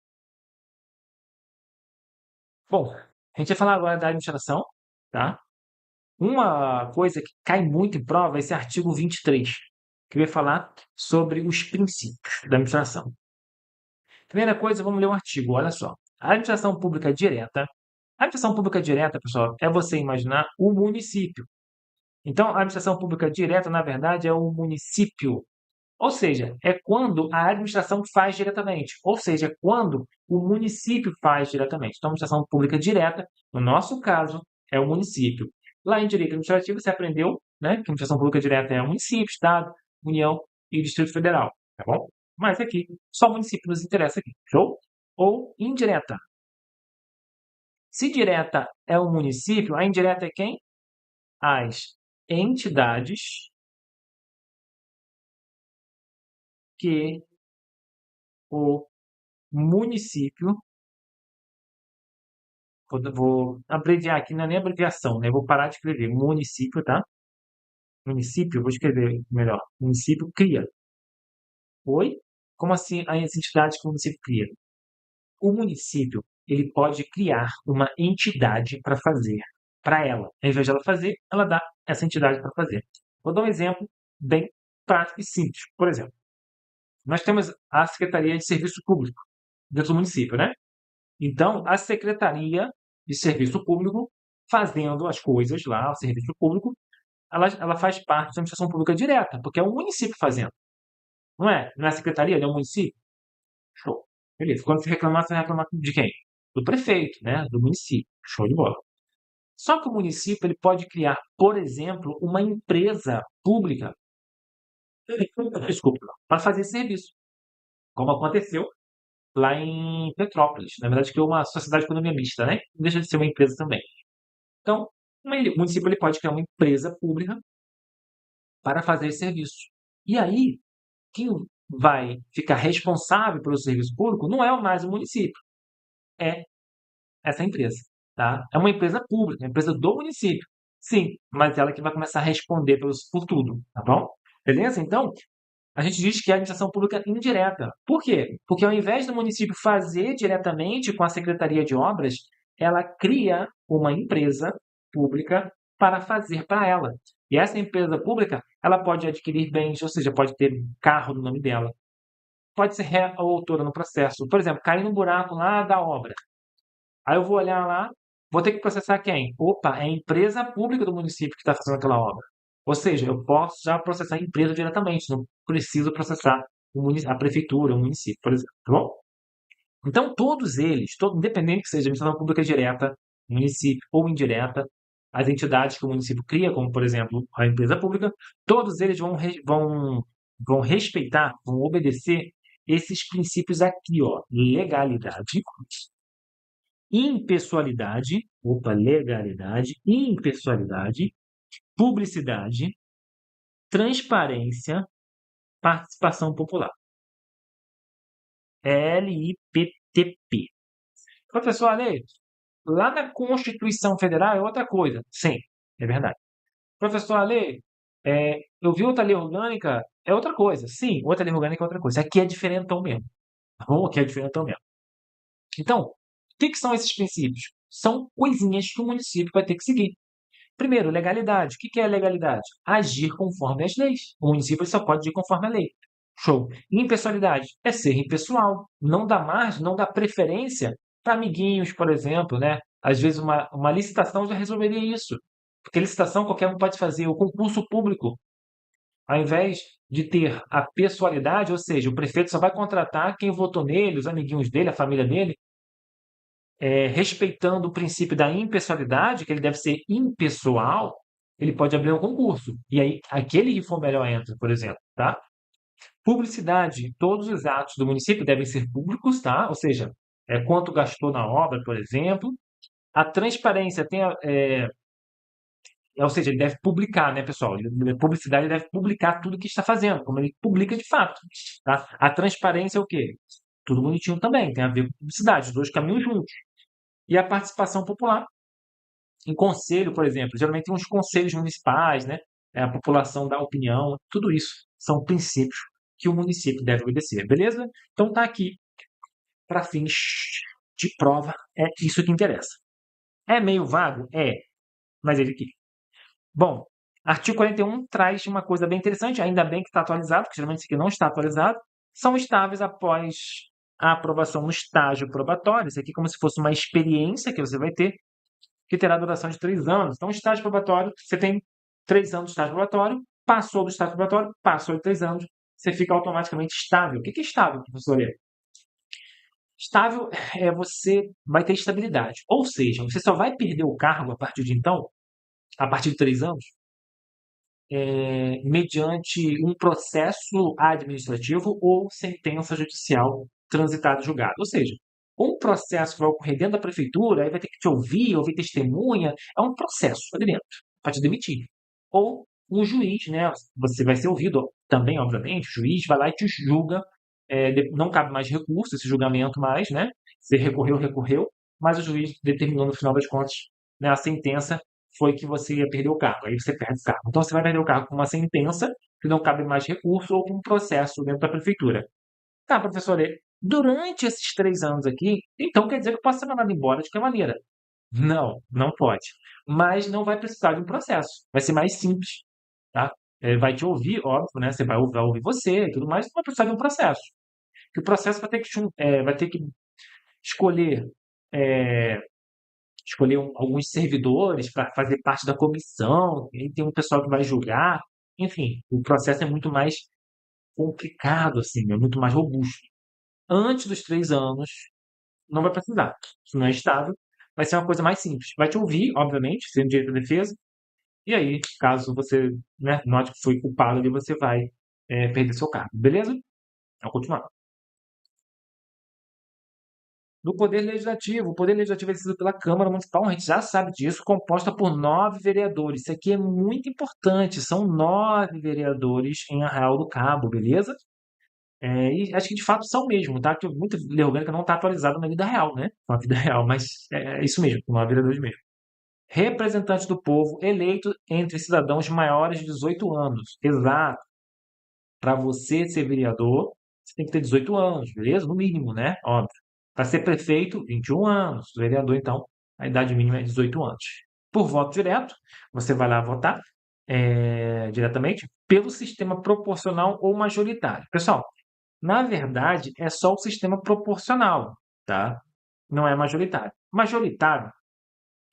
Bom, a gente vai falar agora da administração, tá? Uma coisa que cai muito em prova é esse artigo 23, que vai falar sobre os princípios da administração. Primeira coisa, vamos ler o artigo, olha só. A administração pública direta. A administração pública direta, pessoal, é você imaginar o município. Então, a administração pública direta, na verdade, é o município. Ou seja, é quando a administração faz diretamente. Ou seja, é quando o município faz diretamente. Então, a administração pública direta, no nosso caso, é o município. Lá em direito administrativo, você aprendeu, né, que a administração pública direta é o município, Estado, União e Distrito Federal. Tá bom? Mas aqui, só o município nos interessa aqui. Show? Ou indireta. Se direta é o município, a indireta é quem? As entidades que o município, vou abreviar aqui, não é nem abreviação, né? Vou parar de escrever município, tá? Município, vou escrever melhor. Município cria. Oi? Como assim as entidades que o município cria? O município, ele pode criar uma entidade para fazer para ela. Ao invés de ela fazer, ela dá essa entidade para fazer. Vou dar um exemplo bem prático e simples. Por exemplo, nós temos a Secretaria de Serviço Público dentro do município, né? Então, a Secretaria de Serviço Público, fazendo as coisas lá, o serviço público, ela faz parte da administração pública direta, porque é o município fazendo. Não é? Não é a secretaria, é o município? Show. Beleza. Quando você vai reclamar de quem? Do prefeito, né? Do município. Show de bola. Só que o município ele pode criar, por exemplo, uma empresa pública, desculpa, para fazer serviço, como aconteceu lá em Petrópolis. Na verdade, criou uma sociedade de economia mista, né? Não deixa de ser uma empresa também. Então, o município ele pode criar uma empresa pública para fazer esse serviço. E aí, quem vai ficar responsável pelo serviço público não é mais o município, é essa empresa, tá? É uma empresa pública, uma empresa do município. Sim, mas ela que vai começar a responder por tudo, tá bom? Beleza? Então, a gente diz que é a administração pública indireta. Por quê? Porque ao invés do município fazer diretamente com a Secretaria de Obras, ela cria uma empresa pública para fazer para ela. E essa empresa pública, ela pode adquirir bens, ou seja, pode ter carro no nome dela. Pode ser autora no processo. Por exemplo, cair num buraco lá da obra. Aí eu vou olhar lá, vou ter que processar quem? Opa, é a empresa pública do município que está fazendo aquela obra. Ou seja, eu posso já processar a empresa diretamente, não preciso processar a prefeitura, o município, por exemplo. Tá bom? Então, todos eles, independente que seja administração pública direta, município ou indireta, as entidades que o município cria, como por exemplo a empresa pública, todos eles vão respeitar, vão obedecer esses princípios aqui, ó, legalidade, impessoalidade, opa, legalidade, impessoalidade, publicidade, transparência, participação popular. LIPTP. Professor Ale, lá na Constituição Federal é outra coisa. Sim, é verdade. Professor Ale, eu vi outra lei orgânica, é outra coisa. Sim, outra lei orgânica é outra coisa. Aqui é diferentão mesmo. Tá bom? Aqui é diferentão mesmo. Então, o que são esses princípios? São coisinhas que o município vai ter que seguir. Primeiro, legalidade. O que é legalidade? Agir conforme as leis. O município só pode agir conforme a lei. Show. Impessoalidade é ser impessoal. Não dá margem, não dá preferência para amiguinhos, por exemplo, né? Às vezes uma licitação já resolveria isso. Porque licitação qualquer um pode fazer. O concurso público, ao invés de ter a pessoalidade, ou seja, o prefeito só vai contratar quem votou nele, os amiguinhos dele, a família dele, respeitando o princípio da impessoalidade, que ele deve ser impessoal, ele pode abrir um concurso. E aí, aquele que for melhor entra, por exemplo, tá? Publicidade, todos os atos do município devem ser públicos, tá? Ou seja, quanto gastou na obra, por exemplo. A transparência ou seja, ele deve publicar, né, pessoal? Publicidade ele deve publicar tudo que está fazendo, como ele publica de fato, tá? A transparência é o quê? Tudo bonitinho também, tem a ver com publicidade, os dois caminhos juntos. E a participação popular, em conselho, por exemplo, geralmente tem uns conselhos municipais, né? A população dá opinião, tudo isso são princípios que o município deve obedecer, beleza? Então tá aqui, para fins de prova, é isso que interessa. É meio vago? É, mas ele aqui. Bom, artigo 41 traz uma coisa bem interessante, ainda bem que está atualizado, porque geralmente isso aqui não está atualizado. São estáveis após a aprovação no estágio probatório. Isso aqui é como se fosse uma experiência que você vai ter, que terá duração de 3 anos. Então, estágio probatório, você tem 3 anos de estágio probatório, passou do estágio probatório, passou de 3 anos, você fica automaticamente estável. O que é estável, professor Lê? Estável é você vai ter estabilidade. Ou seja, você só vai perder o cargo a partir de então, a partir de 3 anos, mediante um processo administrativo ou sentença judicial transitada e julgada. Ou seja, um processo que vai ocorrer dentro da prefeitura, aí vai ter que te ouvir testemunha, é um processo ali dentro, para te demitir. Ou um juiz, né? Você vai ser ouvido também, obviamente, o juiz vai lá e te julga, não cabe mais recurso, esse julgamento mais, né? Você recorreu, mas o juiz determinou no final das contas, né, a sentença foi que você ia perder o cargo. Aí você perde o cargo. Então você vai perder o cargo com uma sentença que não cabe mais recurso ou com um processo dentro da prefeitura. Tá, professor, durante esses 3 anos aqui, então quer dizer que eu posso ser mandado embora de que maneira? Não, não pode. Mas não vai precisar de um processo. Vai ser mais simples, tá? Vai te ouvir, óbvio, né? Você vai ouvir você e tudo mais, não vai precisar de um processo. Que o processo vai ter que escolher é, alguns servidores para fazer parte da comissão, e tem um pessoal que vai julgar. Enfim, o processo é muito mais complicado, assim, é muito mais robusto. Antes dos 3 anos, não vai precisar. Se não é estável, vai ser uma coisa mais simples. Vai te ouvir, obviamente, sendo direito à defesa, e aí, caso você, né, note que foi culpado ali, você vai perder seu cargo. Beleza? Vamos continuar. Do Poder Legislativo. O Poder Legislativo é decidido pela Câmara Municipal, a gente já sabe disso, composta por 9 vereadores. Isso aqui é muito importante, são 9 vereadores em Arraial do Cabo, beleza? E acho que de fato são mesmo, tá? Porque muita lei orgânica não está atualizada na vida real, né? Na vida real, mas é isso mesmo, 9 vereadores mesmo. Representante do povo eleito entre cidadãos maiores de 18 anos. Exato. Para você ser vereador, você tem que ter 18 anos, beleza? No mínimo, né? Óbvio. Para ser prefeito, 21 anos. Vereador, então, a idade mínima é 18 anos. Por voto direto, você vai lá votar diretamente pelo sistema proporcional ou majoritário. Pessoal, na verdade, é só o sistema proporcional, tá? Não é majoritário. Majoritário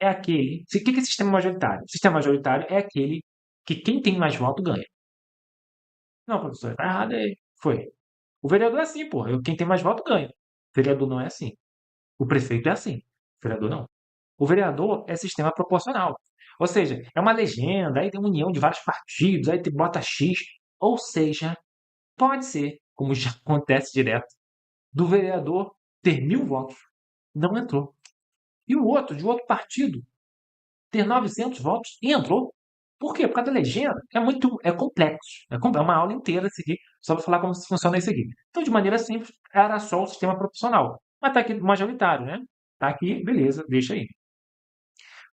é aquele. O que é sistema majoritário? O sistema majoritário é aquele que quem tem mais voto ganha. Não, professor, tá errado aí. Foi. O vereador é assim, porra. Quem tem mais voto ganha. O vereador não é assim. O prefeito é assim. O vereador não. O vereador é sistema proporcional. Ou seja, é uma legenda, aí tem união de vários partidos, aí tem bota X. Ou seja, pode ser, como já acontece direto, do vereador ter 1.000 votos, não entrou. E o outro, de outro partido, ter 900 votos e entrou. Por quê? Por causa da legenda. É complexo. É uma aula inteira isso aqui, só para falar como funciona isso aqui. Então, de maneira simples, era só o sistema proporcional. Mas está aqui majoritário, né? Está aqui, beleza, deixa aí.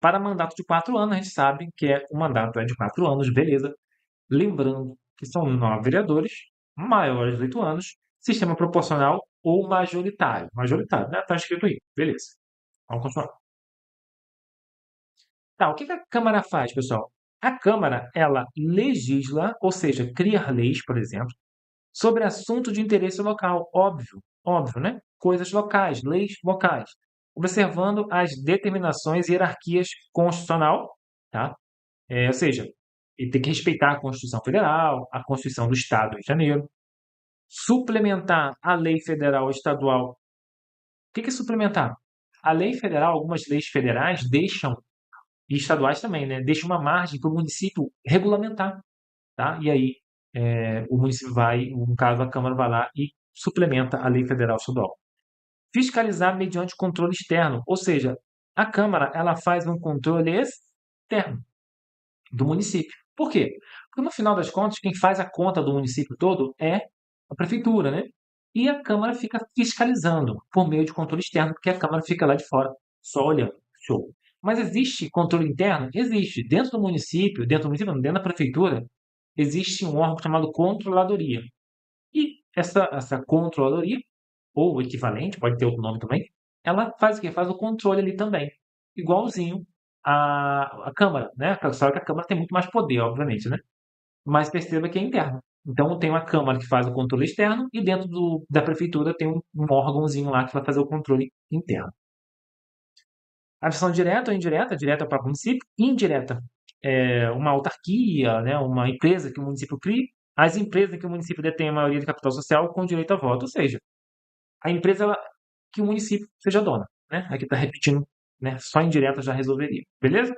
Para mandato de 4 anos, a gente sabe que o mandato é de 4 anos, beleza. Lembrando que são 9 vereadores, maiores de 8 anos, sistema proporcional ou majoritário. Majoritário, né? Está escrito aí, beleza. Vamos continuar. Tá, o que a Câmara faz, pessoal? A Câmara, ela legisla, ou seja, cria leis, por exemplo, sobre assuntos de interesse local, óbvio, óbvio, né? Coisas locais, leis locais, observando as determinações e hierarquias constitucional, tá? Ou seja, ele tem que respeitar a Constituição Federal, a Constituição do Estado do Rio de Janeiro, suplementar a lei federal ou estadual. O que é suplementar? A lei federal, algumas leis federais deixam, e estaduais também, né, deixam uma margem para o município regulamentar, tá? E aí, o município vai, no caso, a Câmara vai lá e suplementa a lei federal estadual. Fiscalizar mediante controle externo, ou seja, a Câmara ela faz um controle externo do município. Por quê? Porque no final das contas, quem faz a conta do município todo é a prefeitura, né? E a Câmara fica fiscalizando por meio de controle externo, porque a Câmara fica lá de fora, só olhando. Show. Mas existe controle interno? Existe. Dentro do município, não, dentro da prefeitura, existe um órgão chamado controladoria. E essa controladoria, ou o equivalente, pode ter outro nome também, ela faz o quê? Faz o controle ali também. Igualzinho à Câmara, né? Só que a Câmara tem muito mais poder, obviamente, né? Mas perceba que é interno. Então tem uma Câmara que faz o controle externo e dentro da prefeitura tem um órgãozinho lá que vai fazer o controle interno. A versão direta ou indireta, direta para o município, indireta é uma autarquia, né, uma empresa que o município cria, as empresas que o município detém a maioria de capital social com direito a voto, ou seja, a empresa que o município seja dona. Né? Aqui está repetindo, né, só indireta já resolveria, beleza?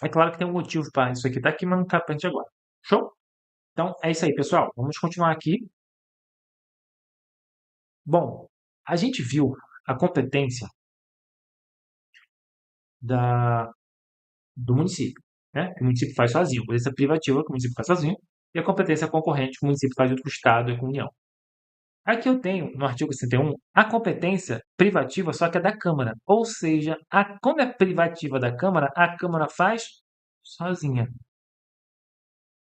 É claro que tem um motivo para isso aqui estar aqui, mas não está para a gente agora. Show? Então é isso aí, pessoal. Vamos continuar aqui. Bom, a gente viu a competência da, do município, né? Que o município faz sozinho, a competência privativa que o município faz sozinho, e a competência concorrente que o município faz junto com o Estado e com a União. Aqui eu tenho, no artigo 61, a competência privativa, só que é da Câmara. Ou seja, como é privativa da Câmara, a Câmara faz sozinha.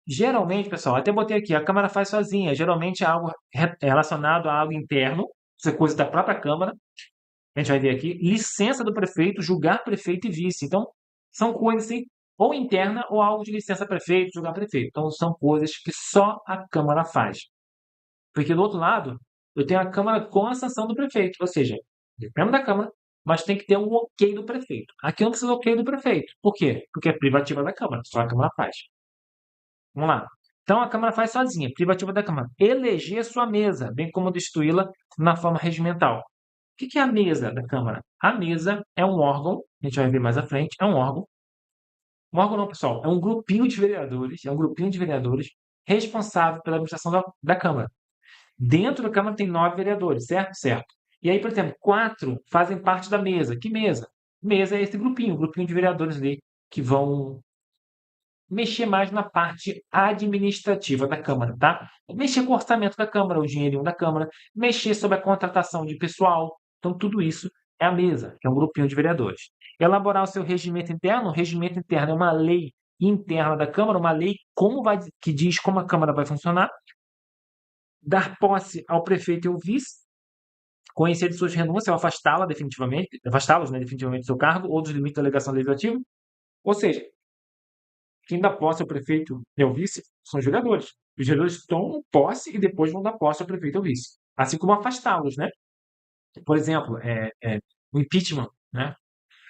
Geralmente, pessoal, até botei aqui, a Câmara faz sozinha. Geralmente é algo relacionado a algo interno, isso é coisa da própria Câmara. A gente vai ver aqui, licença do prefeito, julgar prefeito e vice. Então, são coisas assim, ou interna ou algo de licença prefeito, julgar prefeito. Então, são coisas que só a Câmara faz. Porque do outro lado, eu tenho a Câmara com a sanção do prefeito, ou seja, depende da Câmara, mas tem que ter um ok do prefeito. Aqui não precisa do ok do prefeito. Por quê? Porque é privativa da Câmara, só a Câmara faz. Vamos lá. Então a Câmara faz sozinha, privativa da Câmara. Eleger sua mesa, bem como destruí-la na forma regimental. O que é a mesa da Câmara? A mesa é um órgão, a gente vai ver mais à frente, é um órgão. Um órgão não, pessoal, é um grupinho de vereadores responsável pela administração da Câmara. Dentro da Câmara tem 9 vereadores, certo? Certo. E aí, por exemplo, 4 fazem parte da mesa. Que mesa? Mesa é esse grupinho, grupinho de vereadores ali que vão mexer mais na parte administrativa da Câmara, tá? Mexer com o orçamento da Câmara, o dinheirinho da Câmara, mexer sobre a contratação de pessoal. Então, tudo isso é a mesa, que é um grupinho de vereadores. Elaborar o seu regimento interno. O regimento interno é uma lei interna da Câmara, uma lei que diz como a Câmara vai funcionar. Dar posse ao prefeito e ao vice, conhecer de suas renúncias ou afastá-los, né, definitivamente do seu cargo ou dos limites da delegação legislativa. Ou seja, quem dá posse ao prefeito e ao vice são os vereadores. Os vereadores tomam posse e depois vão dar posse ao prefeito e ao vice. Assim como afastá-los, né? Por exemplo, o impeachment, né?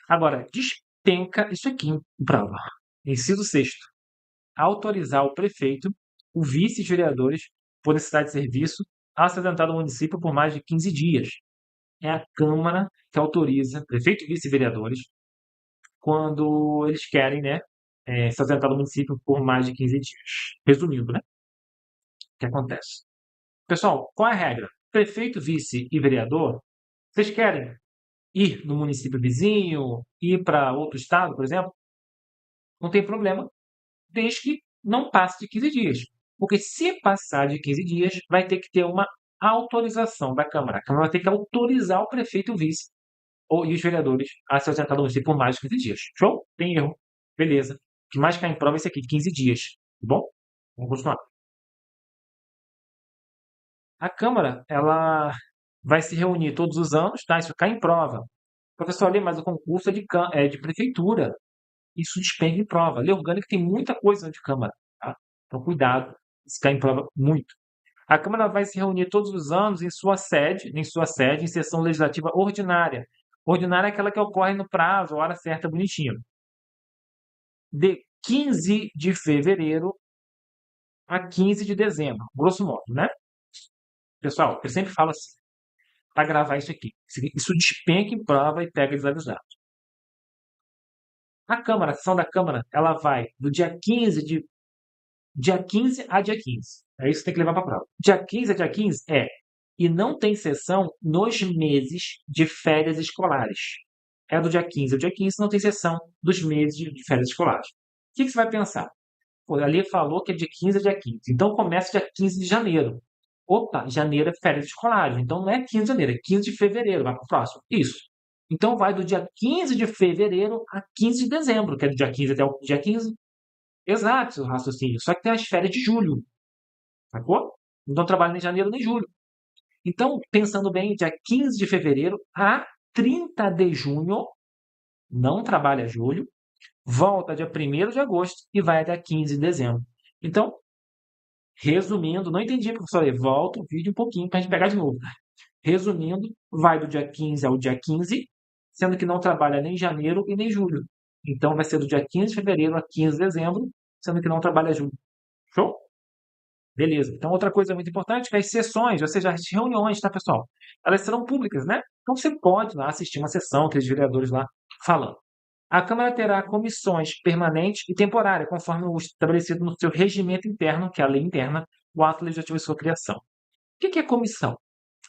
Agora, despenca isso aqui em prova. Inciso sexto. Autorizar o prefeito, o vice e os vereadores, por necessidade de serviço, a se ausentar do município por mais de 15 dias. É a Câmara que autoriza prefeito, vice e vereadores quando eles querem, né, se ausentar do município por mais de 15 dias. Resumindo, né, o que acontece. Pessoal, qual é a regra? Prefeito, vice e vereador, vocês querem ir no município vizinho, ir para outro estado, por exemplo? Não tem problema, desde que não passe de 15 dias. Porque se passar de 15 dias, vai ter que ter uma autorização da Câmara. A Câmara vai ter que autorizar o prefeito e o vice e os vereadores a se ausentar do município por mais de 15 dias. Show? Tem erro. Beleza. O que mais cai em prova é esse aqui, 15 dias. Tá bom? Vamos continuar. A Câmara, ela vai se reunir todos os anos, tá? Isso cai em prova. Professor, ali, mas o concurso é de prefeitura. Isso despenca em prova. Lei orgânica tem muita coisa de Câmara, tá? Então, cuidado. Isso cai em prova muito. A Câmara vai se reunir todos os anos em sessão legislativa ordinária. Ordinária é aquela que ocorre no prazo, hora certa, bonitinho. De 15 de fevereiro a 15 de dezembro, grosso modo, né? Pessoal, eu sempre falo assim, para gravar isso aqui. Isso despenca em prova e pega desavisado. A Câmara, a sessão da Câmara, ela vai do dia 15 a dia 15. É isso que tem que levar para a prova. Dia 15 a dia 15 e não tem sessão nos meses de férias escolares. É do dia 15 ao dia 15, não tem sessão dos meses de férias escolares. O que você vai pensar? Pô, ali falou que é de 15 a dia 15. Então começa dia 15 de janeiro. Opa, janeiro é férias escolares. Então não é 15 de janeiro, é 15 de fevereiro. Vai para o próximo. Isso. Então vai do dia 15 de fevereiro a 15 de dezembro, que é do dia 15 até o dia 15. Exato, o raciocínio. Só que tem as férias de julho. Sacou? Não trabalha nem janeiro nem julho. Então, pensando bem, dia 15 de fevereiro a 30 de junho, não trabalha julho, volta dia 1º de agosto e vai até 15 de dezembro. Então, resumindo, não entendi, professor, volta o vídeo um pouquinho para a gente pegar de novo. Resumindo, vai do dia 15 ao dia 15, sendo que não trabalha nem janeiro e nem julho. Então, vai ser do dia 15 de fevereiro a 15 de dezembro, sendo que não trabalha julho. Show? Beleza. Então, outra coisa muito importante é que as sessões, ou seja, as reuniões, tá, pessoal? Elas serão públicas, né? Então, você pode lá assistir uma sessão, aqueles vereadores lá falando. A Câmara terá comissões permanentes e temporárias, conforme o estabelecido no seu regimento interno, que é a lei interna, o ato legislativo e sua criação. O que é comissão?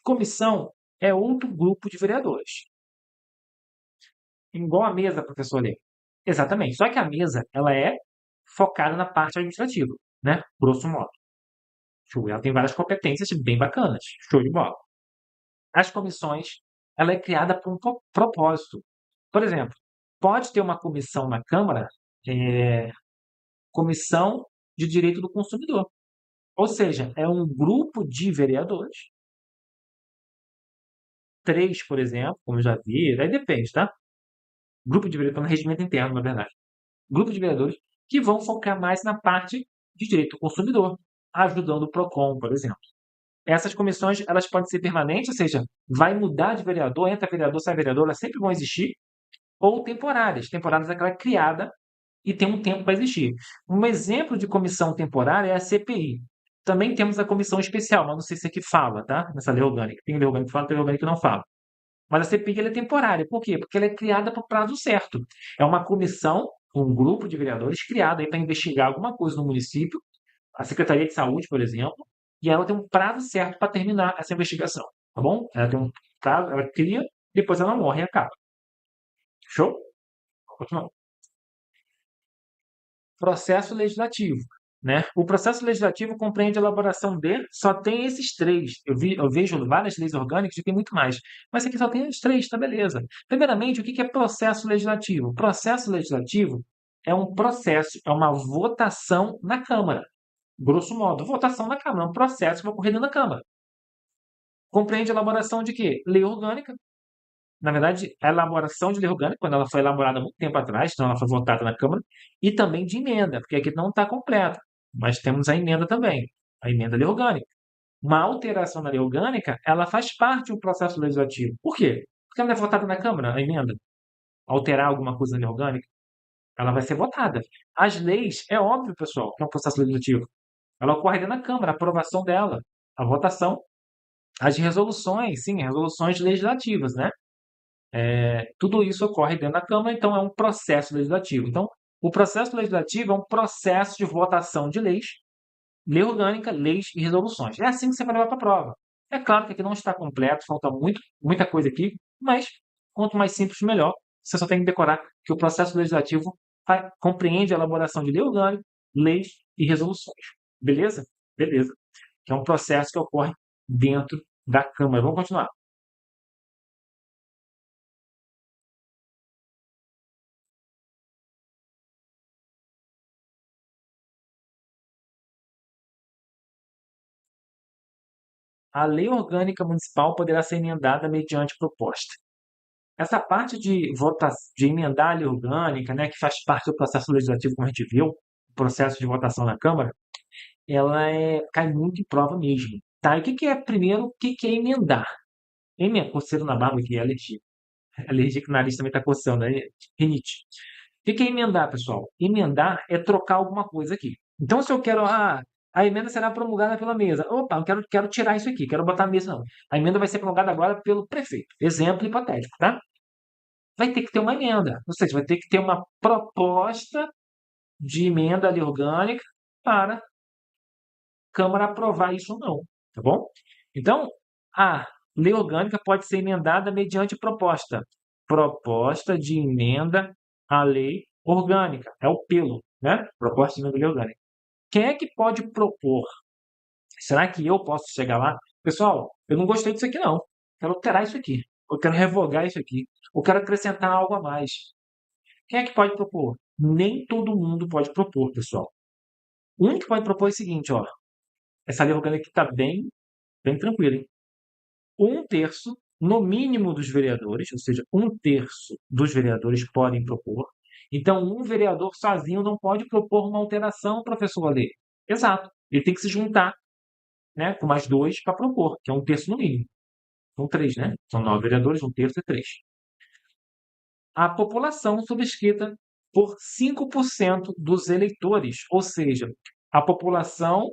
Comissão é outro grupo de vereadores. Igual a mesa, professor Lê. Exatamente. Só que a mesa, ela é focada na parte administrativa, né? Grosso modo. Show. Ela tem várias competências bem bacanas. Show de bola. As comissões, ela é criada por um propósito. Por exemplo, pode ter uma comissão na Câmara, comissão de direito do consumidor. Ou seja, é um grupo de vereadores, 3, por exemplo, como eu já vi, aí depende, tá? Grupo de vereadores, no regimento interno, na verdade. Grupo de vereadores que vão focar mais na parte de direito do consumidor, ajudando o PROCON, por exemplo. Essas comissões, elas podem ser permanentes, ou seja, vai mudar de vereador, entra vereador, sai vereador, elas sempre vão existir, ou temporárias. Temporárias é aquela criada e tem um tempo para existir. Um exemplo de comissão temporária é a CPI. Também temos a comissão especial, mas não sei se aqui fala, tá? Nessa lei orgânica. Tem lei orgânica que fala, tem lei orgânica que não fala. Mas a CPI ela é temporária. Por quê? Porque ela é criada para o prazo certo. É uma comissão, um grupo de vereadores criado para investigar alguma coisa no município, a Secretaria de Saúde, por exemplo, e ela tem um prazo certo para terminar essa investigação, tá bom? Ela tem um prazo, ela cria, depois ela morre e acaba. Show? Continuando. Processo legislativo. Né? O processo legislativo compreende a elaboração de, só tem esses três. Eu vejo várias leis orgânicas e tem muito mais. Mas aqui só tem os três, tá beleza. Primeiramente, o que é processo legislativo? Processo legislativo é um processo, é uma votação na Câmara. Grosso modo, votação na Câmara, é um processo que vai ocorrer dentro da Câmara. Compreende a elaboração de quê? Lei orgânica. Na verdade, a elaboração de lei orgânica, quando ela foi elaborada há muito tempo atrás, então ela foi votada na Câmara, e também de emenda, porque aqui não está completa, mas temos a emenda também, a emenda à lei orgânica. Uma alteração na lei orgânica, ela faz parte do processo legislativo. Por quê? Porque ela é votada na Câmara, a emenda. Alterar alguma coisa na lei orgânica, ela vai ser votada. As leis, é óbvio, pessoal, que é um processo legislativo. Ela ocorre dentro da Câmara, a aprovação dela, a votação. As resoluções, sim, resoluções legislativas, né? Tudo isso ocorre dentro da Câmara, então é um processo legislativo. Então, o processo legislativo é um processo de votação de leis, lei orgânica, leis e resoluções. É assim que você vai levar para a prova. É claro que aqui não está completo, falta muita coisa aqui, mas quanto mais simples, melhor. Você só tem que decorar que o processo legislativo compreende a elaboração de lei orgânica, leis e resoluções. Beleza? Beleza. Que é um processo que ocorre dentro da Câmara. Vamos continuar. A lei orgânica municipal poderá ser emendada mediante proposta. Essa parte de emendar a lei orgânica, né, que faz parte do processo legislativo, como a gente viu, o processo de votação na Câmara, ela cai muito em prova mesmo. Tá? E o que é, primeiro, o que é emendar? Coceiro na barba aqui, é alergia. Alergia que o nariz também está coçando, aí, rinite. O que é emendar, pessoal? Emendar é trocar alguma coisa aqui. Então, se eu quero, A emenda será promulgada pela mesa. Opa, eu quero tirar isso aqui, quero botar a mesa não. A emenda vai ser promulgada agora pelo prefeito. Exemplo hipotético, tá? Vai ter que ter uma emenda, ou seja, vai ter que ter uma proposta de emenda ali orgânica para a Câmara aprovar isso ou não, tá bom? Então, a lei orgânica pode ser emendada mediante proposta. Proposta de emenda à lei orgânica. É o pelo, né? Proposta de emenda à lei orgânica. Quem é que pode propor? Será que eu posso chegar lá? Pessoal, eu não gostei disso aqui, não. Quero alterar isso aqui. Eu quero revogar isso aqui. Eu quero acrescentar algo a mais. Quem é que pode propor? Nem todo mundo pode propor, pessoal. O único que pode propor é o seguinte, ó. Essa lei orgânica aqui está bem tranquila, hein? 1/3, no mínimo, dos vereadores, ou seja, 1/3 dos vereadores podem propor. Então, um vereador sozinho não pode propor uma alteração, professor Ale. Exato. Ele tem que se juntar, né, com mais dois para propor, que é 1/3 no mínimo. São 3, né? São 9 vereadores, 1/3 é 3. A população subscrita por 5% dos eleitores, ou seja, a população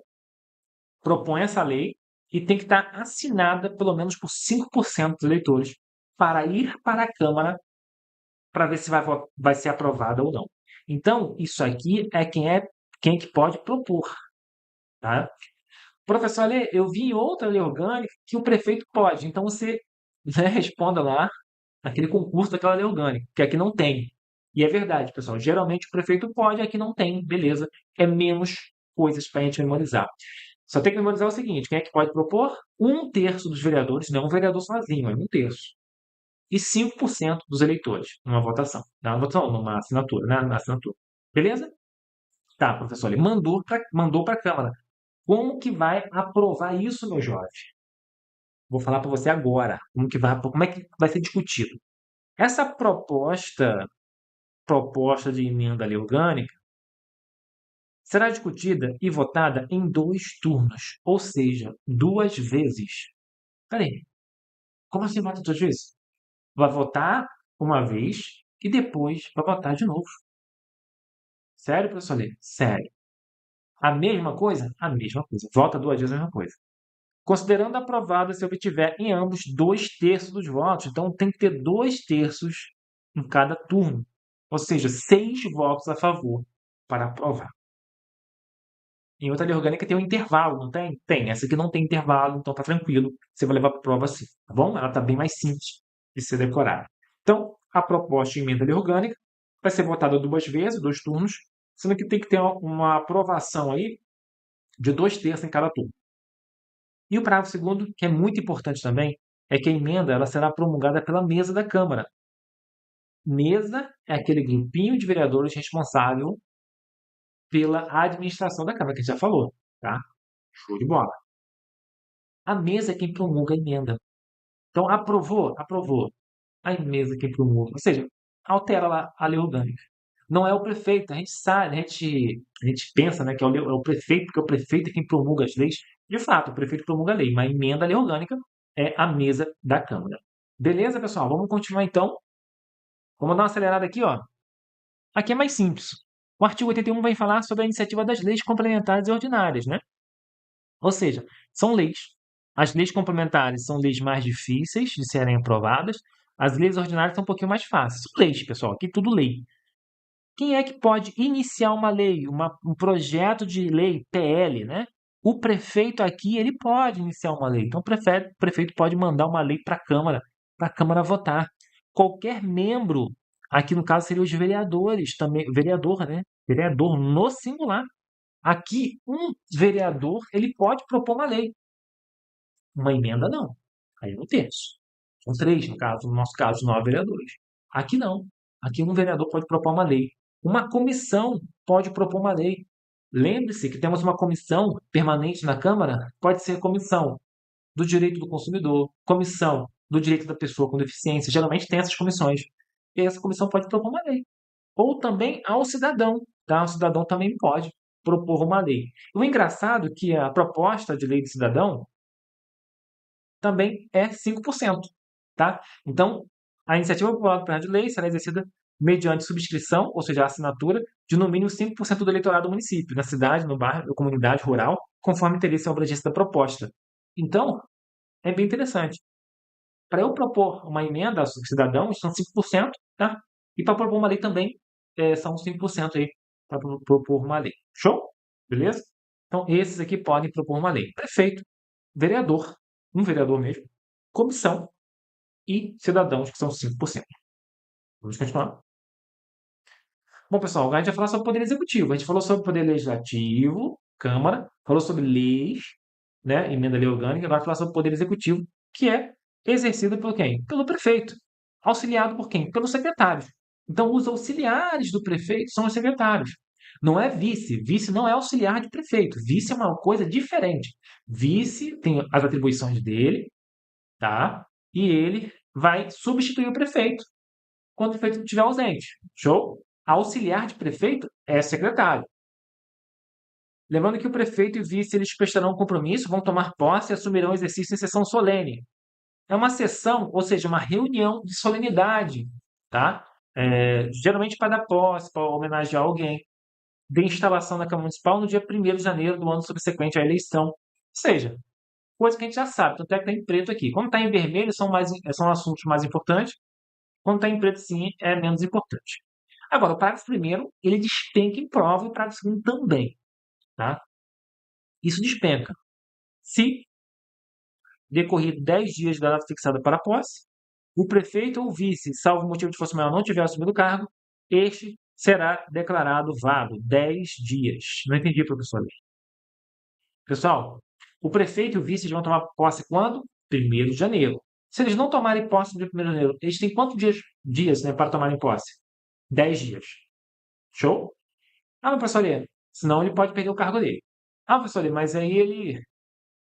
propõe essa lei e tem que estar assinada pelo menos por 5% dos eleitores para ir para a Câmara para ver se vai ser aprovada ou não. Então, isso aqui é quem que pode propor, tá? Professor Ale, eu vi em outra lei orgânica que o prefeito pode. Então, você, né, responda lá aquele concurso daquela lei orgânica, que aqui não tem. E é verdade, pessoal. Geralmente o prefeito pode, aqui não tem, beleza. É menos coisas para a gente memorizar. Só tem que memorizar o seguinte: quem é que pode propor? 1/3 dos vereadores, não um vereador sozinho, é 1/3. E 5% dos eleitores, numa votação. Numa votação, numa assinatura, né? Na assinatura. Beleza? Tá, professor, ele mandou para a Câmara. Como que vai aprovar isso, meu jovem? Vou falar para você agora. Como é que vai ser discutido? Essa proposta de emenda à lei orgânica será discutida e votada em 2 turnos, ou seja, 2 vezes. Peraí, como assim vota 2 vezes? Vai votar uma vez e depois vai votar de novo. Sério, professor Lê? Sério. A mesma coisa? A mesma coisa. Vota 2 vezes a mesma coisa. Considerando aprovada se obtiver em ambos 2/3 dos votos. Então tem que ter 2/3 em cada turno. Ou seja, 6 votos a favor para aprovar. Em outra lei orgânica tem um intervalo, não tem? Tem. Essa aqui não tem intervalo, então tá tranquilo. Você vai levar para a prova assim, tá bom? Ela tá bem mais simples de ser decorada. Então, a proposta de emenda à lei orgânica vai ser votada 2 vezes, 2 turnos, sendo que tem que ter uma aprovação aí de 2/3 em cada turno. E o parágrafo segundo, que é muito importante também, é que a emenda ela será promulgada pela mesa da Câmara. Mesa é aquele grupinho de vereadores responsável pela administração da Câmara, que a gente já falou, tá? Show de bola. A mesa é quem promulga a emenda. Então, aprovou? Aprovou. A mesa é quem promulga. Ou seja, altera lá a lei orgânica. Não é o prefeito. A gente sabe, a gente pensa, né, que é o prefeito, porque o prefeito é quem promulga as leis. De fato, o prefeito promulga a lei, mas a emenda à lei orgânica é a mesa da Câmara. Beleza, pessoal? Vamos continuar então. Vamos dar uma acelerada aqui, ó. Aqui é mais simples. O artigo 81 vai falar sobre a iniciativa das leis complementares e ordinárias, né? Ou seja, são leis. As leis complementares são leis mais difíceis de serem aprovadas. As leis ordinárias são um pouquinho mais fáceis. São leis, pessoal. Aqui tudo lei. Quem é que pode iniciar uma lei, um projeto de lei, PL, né? O prefeito aqui, ele pode iniciar uma lei. Então, o prefeito pode mandar uma lei para a Câmara votar. Qualquer membro, aqui no caso seriam os vereadores também, vereador, né? Vereador no singular. Aqui, um vereador, ele pode propor uma lei. Uma emenda, não. Aí é 1/3. São 3, no caso, no nosso caso, 9 vereadores. Aqui não. Aqui um vereador pode propor uma lei. Uma comissão pode propor uma lei. Lembre-se que temos uma comissão permanente na Câmara, pode ser comissão do direito do consumidor, comissão do direito da pessoa com deficiência. Geralmente tem essas comissões. E essa comissão pode propor uma lei. Ou também ao cidadão. Tá? O cidadão também pode propor uma lei. O engraçado é que a proposta de lei do cidadão também é 5%, tá? Então, a iniciativa popular do projeto de lei será exercida mediante subscrição, ou seja, a assinatura, de no mínimo 5% do eleitorado do município, na cidade, no bairro, na comunidade rural, conforme interesse e abrangência da proposta. Então, é bem interessante. Para eu propor uma emenda aos cidadãos, são 5%, tá? E para propor uma lei também, são 5% aí, para propor uma lei. Show? Beleza? Então, esses aqui podem propor uma lei. Prefeito, vereador, um vereador mesmo, comissão e cidadãos, que são 5%. Vamos continuar? Bom, pessoal, agora a gente vai falar sobre o poder executivo. A gente falou sobre o poder legislativo, Câmara, falou sobre leis, né, emenda lei orgânica, agora vai falar sobre o poder executivo, que é exercido por quem? Pelo prefeito. Auxiliado por quem? Pelos secretários. Então, os auxiliares do prefeito são os secretários. Não é vice. Vice não é auxiliar de prefeito. Vice é uma coisa diferente. Vice tem as atribuições dele, tá? E ele vai substituir o prefeito quando o prefeito estiver ausente. Show? Auxiliar de prefeito é secretário. Lembrando que o prefeito e o vice eles prestarão compromisso, vão tomar posse e assumirão o exercício em sessão solene. É uma sessão, ou seja, uma reunião de solenidade, tá? Geralmente para dar posse, para homenagear alguém, de instalação da Câmara Municipal no dia 1º de janeiro do ano subsequente à eleição. Ou seja, coisa que a gente já sabe, tanto é que está em preto aqui. Quando está em vermelho, são assuntos mais importantes. Quando está em preto, sim, é menos importante. Agora, o parágrafo primeiro, ele despenca em prova e o parágrafo segundo também, tá? Isso despenca. Se decorrido 10 dias da data fixada para a posse, o prefeito ou vice, salvo motivo de força maior, não tiver assumido o cargo, este será declarado vago 10 dias. Não entendi, professor. Pessoal, o prefeito e o vice vão tomar posse quando? 1º de janeiro. Se eles não tomarem posse no dia 1º de janeiro, eles têm quantos dias, né, para tomarem posse? 10 dias. Show? Ah, mas professor Lê, senão ele pode perder o cargo dele. Ah, professor Lê, mas aí ele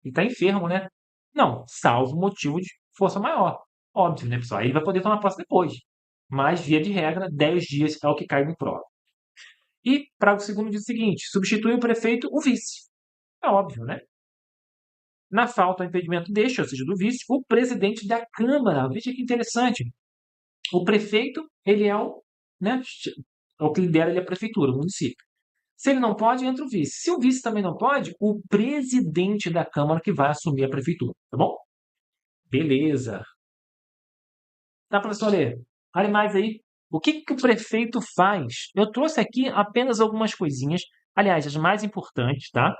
está enfermo, né? Não, salvo motivo de força maior. Óbvio, né, pessoal? Aí ele vai poder tomar posse depois. Mas, via de regra, 10 dias é o que cai no prova. E, para o segundo, diz o seguinte: substitui o prefeito o vice. É óbvio, né? Na falta ou impedimento deste, ou seja, do vice, o presidente da Câmara. Veja que interessante. O prefeito, ele é o, né, é o que lidera ele a prefeitura, o município. Se ele não pode, entra o vice. Se o vice também não pode, o presidente da Câmara que vai assumir a prefeitura, tá bom? Beleza. Tá, professor Lê? Fale mais aí. O que que o prefeito faz? Eu trouxe aqui apenas algumas coisinhas, aliás, as mais importantes, tá?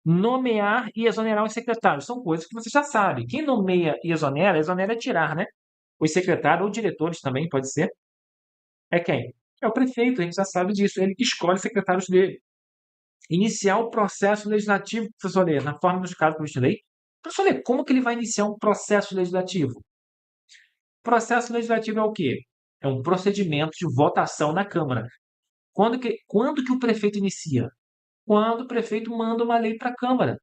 Nomear e exonerar os secretários. São coisas que você já sabe. Quem nomeia e exonera é tirar, né? Os secretários ou diretores também, pode ser. É quem? É o prefeito, a gente já sabe disso. Ele que escolhe os secretários dele. Iniciar o processo legislativo, professor Lê, na forma dos casos que eu estudei. Professor Lê, como que ele vai iniciar um processo legislativo? Processo legislativo é o quê? É um procedimento de votação na Câmara. Quando que o prefeito inicia? Quando o prefeito manda uma lei para a Câmara.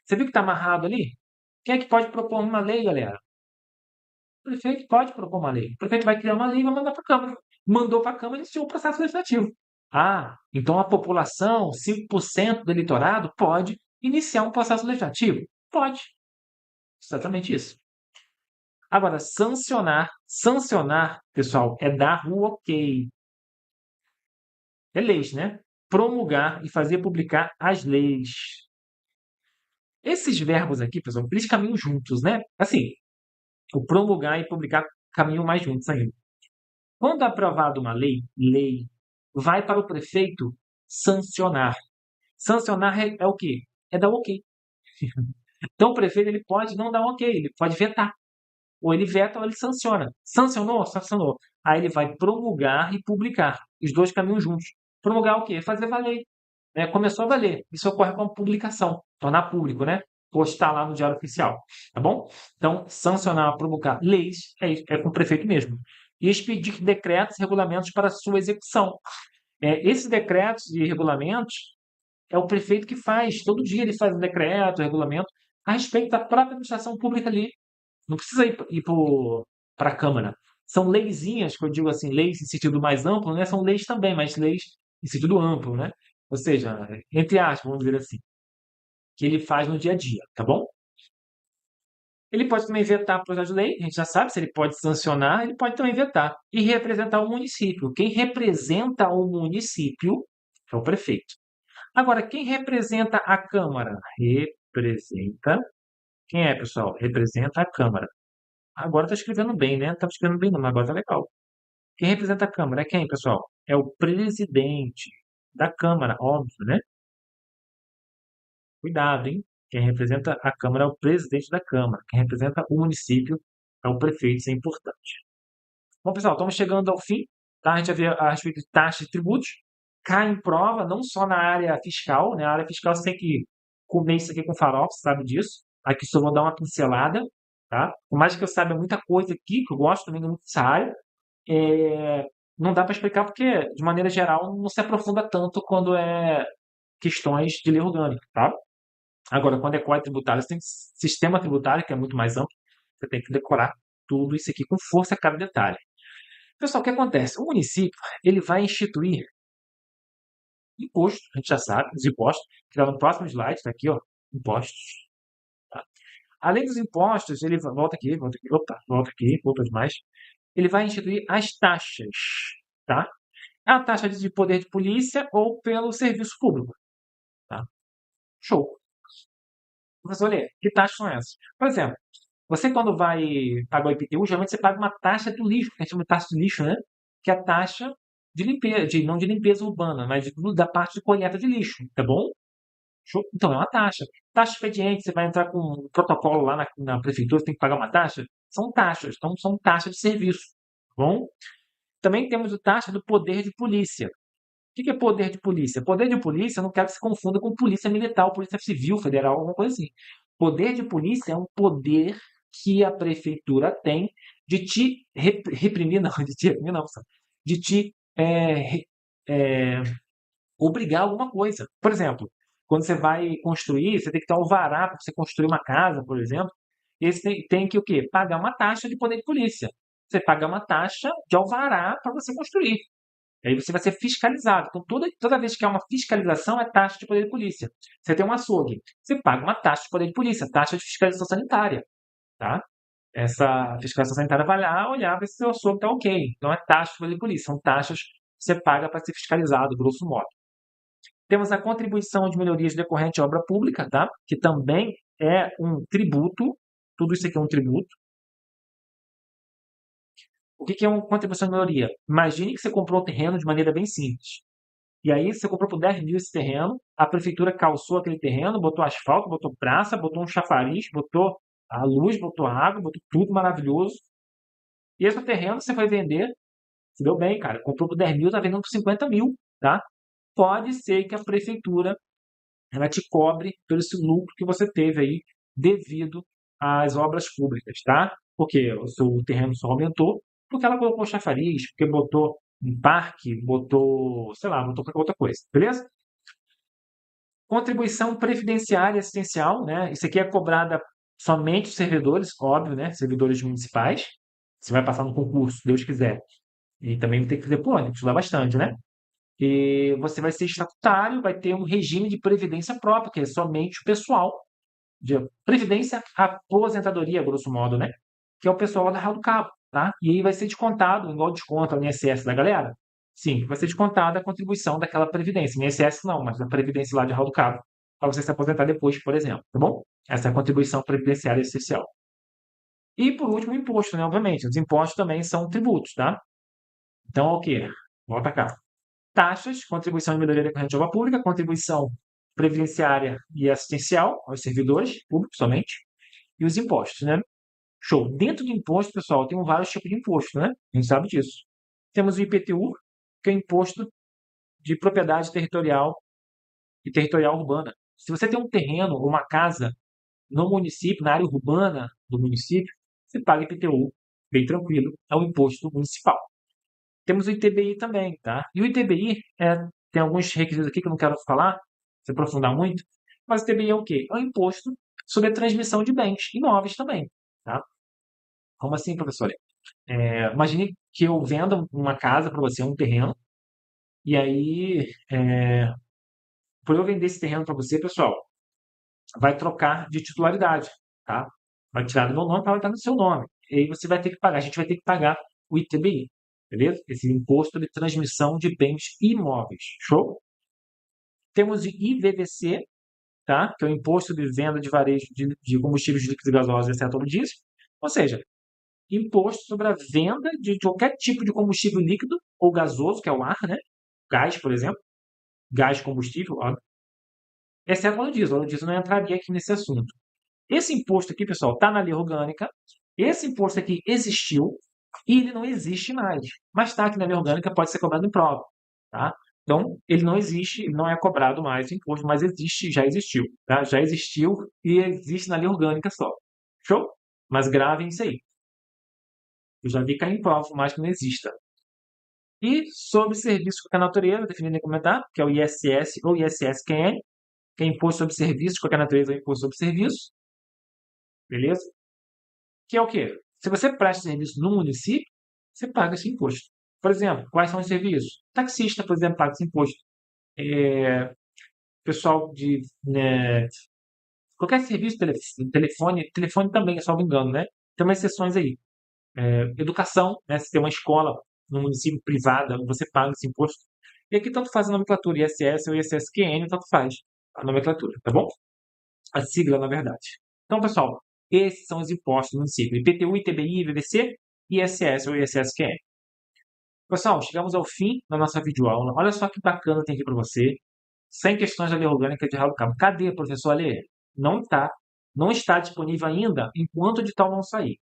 Você viu que está amarrado ali? Quem é que pode propor uma lei, galera? O prefeito pode propor uma lei. O prefeito vai criar uma lei e vai mandar para a Câmara. Mandou para a Câmara e iniciou o processo legislativo. Ah, então a população, 5% do eleitorado, pode iniciar um processo legislativo? Pode. Exatamente isso. Agora, sancionar, pessoal, é dar o ok. É leis, né? Promulgar e fazer publicar as leis. Esses verbos aqui, pessoal, eles caminham juntos, né? Assim, o promulgar e publicar caminham mais juntos ainda. Quando é aprovada uma lei, vai para o prefeito sancionar. Sancionar é o quê? É dar ok. Então, o prefeito ele pode não dar um ok, ele pode vetar. Ou ele veta ou ele sanciona. Sancionou? Sancionou. Aí ele vai promulgar e publicar. Os dois caminham juntos. Promulgar o quê? Fazer valer. Né? Começou a valer. Isso ocorre com a publicação. Tornar público, né? Postar lá no Diário Oficial. Tá bom? Então, sancionar, promulgar leis é com o prefeito mesmo. E expedir decretos e regulamentos para sua execução. Esses decretos e regulamentos é o prefeito que faz. Todo dia ele faz um decreto, um regulamento a respeito da própria administração pública ali. Não precisa ir para a Câmara. São leizinhas, que eu digo assim, leis em sentido mais amplo, né? São leis também, mas leis em sentido amplo, né? Ou seja, entre aspas, vamos dizer assim, que ele faz no dia a dia, tá bom? Ele pode também vetar projeto de lei, a gente já sabe se ele pode sancionar, ele pode também vetar. E representar o município. Quem representa o município é o prefeito. Agora, quem representa a Câmara? Representa. Quem é, pessoal? Representa a Câmara. Agora está escrevendo bem, né? Não estava escrevendo bem, não, mas agora tá legal. Quem representa a Câmara é quem, pessoal? É o presidente da Câmara, óbvio, né? Cuidado, hein? Quem representa a Câmara é o presidente da Câmara. Quem representa o município é o prefeito, isso é importante. Bom, pessoal, estamos chegando ao fim, tá? A gente vai ver a respeito de taxas e tributos. Cai em prova, não só na área fiscal, né? A área fiscal você tem que comer isso aqui com farofa, você sabe disso. Aqui só vou dar uma pincelada, tá? Por mais que eu saiba muita coisa aqui, que eu gosto também muito dessa área, não dá para explicar porque, de maneira geral, não se aprofunda tanto quando é questões de lei orgânica, tá? Agora, quando é código tributário, você tem sistema tributário, que é muito mais amplo, você tem que decorar tudo isso aqui com força, cada detalhe. Pessoal, o que acontece? O município, ele vai instituir imposto, a gente já sabe, os impostos, que está no próximo slide, está aqui, ó, impostos. Tá? Além dos impostos, ele volta aqui, outras mais. Ele vai instituir as taxas, tá? A taxa de poder de polícia ou pelo serviço público, tá? Show. Professor, olha, que taxas são essas? Por exemplo, você quando vai pagar o IPTU, geralmente você paga uma taxa do lixo, que a gente chama de taxa de lixo, né? Que é a taxa de limpeza, não de limpeza urbana, mas da parte de coleta de lixo, tá bom? Show? Então é uma taxa. Taxa de expediente, você vai entrar com um protocolo lá na prefeitura, você tem que pagar uma taxa. São taxas, então são taxas de serviço, tá bom? Também temos a taxa do poder de polícia. O que é poder de polícia? Poder de polícia, eu não quero que se confunda com polícia militar, ou polícia civil, federal, alguma coisa assim. Poder de polícia é um poder que a prefeitura tem de te reprimir, não, de te reprimir, não, de te obrigar a alguma coisa. Por exemplo, quando você vai construir, você tem que ter um alvará para você construir uma casa, por exemplo, e você tem que o quê? Pagar uma taxa de poder de polícia. Você paga uma taxa de alvará para você construir. Aí você vai ser fiscalizado. Então, toda vez que há uma fiscalização, é taxa de poder de polícia. Você tem um açougue, você paga uma taxa de poder de polícia, taxa de fiscalização sanitária, tá? Essa fiscalização sanitária vai lá olhar ver se o seu açougue está ok. Então, é taxa de poder de polícia. São taxas que você paga para ser fiscalizado, grosso modo. Temos a contribuição de melhorias decorrente de obra pública, tá? Que também é um tributo. Tudo isso aqui é um tributo. O que é uma contribuição de melhoria? Imagine que você comprou um terreno de maneira bem simples. E aí você comprou por 10 mil esse terreno, a prefeitura calçou aquele terreno, botou asfalto, botou praça, botou um chafariz, botou a luz, botou água, botou tudo maravilhoso. E esse terreno você foi vender, se deu bem, cara. Comprou por 10 mil, tá vendendo por 50 mil, tá? Pode ser que a prefeitura ela te cobre pelo esse lucro que você teve aí devido às obras públicas, tá? Porque o seu terreno só aumentou porque ela colocou chafariz, porque botou um parque, botou, sei lá, botou qualquer outra coisa, beleza? Contribuição previdenciária assistencial, né? Isso aqui é cobrada somente dos servidores, óbvio, né? Servidores municipais. Você vai passar no concurso, Deus quiser. E também tem que fazer plano, estudar bastante, né? E você vai ser estatutário, vai ter um regime de previdência próprio, que é somente o pessoal de previdência, aposentadoria, grosso modo, né? Que é o pessoal lá da Real do Cabo, tá? E aí vai ser descontado, igual desconta no INSS da galera. Sim, vai ser descontada a contribuição daquela previdência. No INSS não, mas da previdência lá de Real do Cabo, para você se aposentar depois, por exemplo, tá bom? Essa é a contribuição previdenciária essencial. E por último, o imposto, né? Obviamente, os impostos também são tributos, tá? Então, o quê? Volta cá. Taxas, contribuição de melhoria decorrente de obra pública, contribuição previdenciária e assistencial aos servidores públicos somente, e os impostos, né? Show. Dentro do imposto, pessoal, tem vários tipos de imposto, né? A gente sabe disso. Temos o IPTU, que é o Imposto de Propriedade Territorial e Territorial Urbana. Se você tem um terreno ou uma casa no município, na área urbana do município, você paga IPTU, bem tranquilo, é o imposto municipal. Temos o ITBI também, tá? E o ITBI tem alguns requisitos aqui que eu não quero falar, se aprofundar muito, mas o ITBI é o quê? É um imposto sobre a transmissão de bens imóveis também, tá? Como assim, professor? Imagine que eu venda uma casa para você, um terreno, e aí, por eu vender esse terreno para você, pessoal, vai trocar de titularidade, tá? Vai tirar do meu nome, vai estar no seu nome. E aí você vai ter que pagar, a gente vai ter que pagar o ITBI, beleza? Esse Imposto de Transmissão de Bens Imóveis. Show? Temos o IVVC, tá? Que é o Imposto de Venda de Varejo de Combustíveis líquidos e gasosos, exceto o diesel. Ou seja, imposto sobre a venda de qualquer tipo de combustível líquido ou gasoso, que é o ar, né? Gás, por exemplo. Gás combustível, ó, exceto o óleo diesel. O óleo diesel não entraria aqui nesse assunto. Esse imposto aqui, pessoal, está na lei orgânica. Esse imposto aqui existiu e ele não existe mais. Mas está aqui na lei orgânica, pode ser cobrado em prova. Tá? Então, ele não existe, ele não é cobrado mais o imposto, mas existe, já existiu. Tá? Já existiu e existe na lei orgânica só. Show? Mas gravem isso aí. Eu já vi cair em prova, por mais que não exista. E sobre serviços de qualquer natureza, definido em comentário, que é o ISS ou ISSQN, que é Imposto sobre Serviços de qualquer natureza ou Imposto sobre Serviços. Beleza? Que é o quê? Se você presta serviço no município, você paga esse imposto. Por exemplo, quais são os serviços? Taxista, por exemplo, paga esse imposto. Pessoal de qualquer serviço, telefone também, se não me engano, né? Tem umas exceções aí. Educação, né? Se tem uma escola no município privada, você paga esse imposto. E aqui tanto faz a nomenclatura ISS ou ISSQN, tanto faz a nomenclatura, tá bom? A sigla, na verdade. Então, pessoal, esses são os impostos do município: IPTU, ITBI, IVVC, ISS ou ISSQN. Pessoal, chegamos ao fim da nossa videoaula. Olha só que bacana tem aqui para você. 100 questões da lei orgânica de Raul Cabo. Cadê, professor Alê? Não está. Não está disponível ainda enquanto o edital não sair.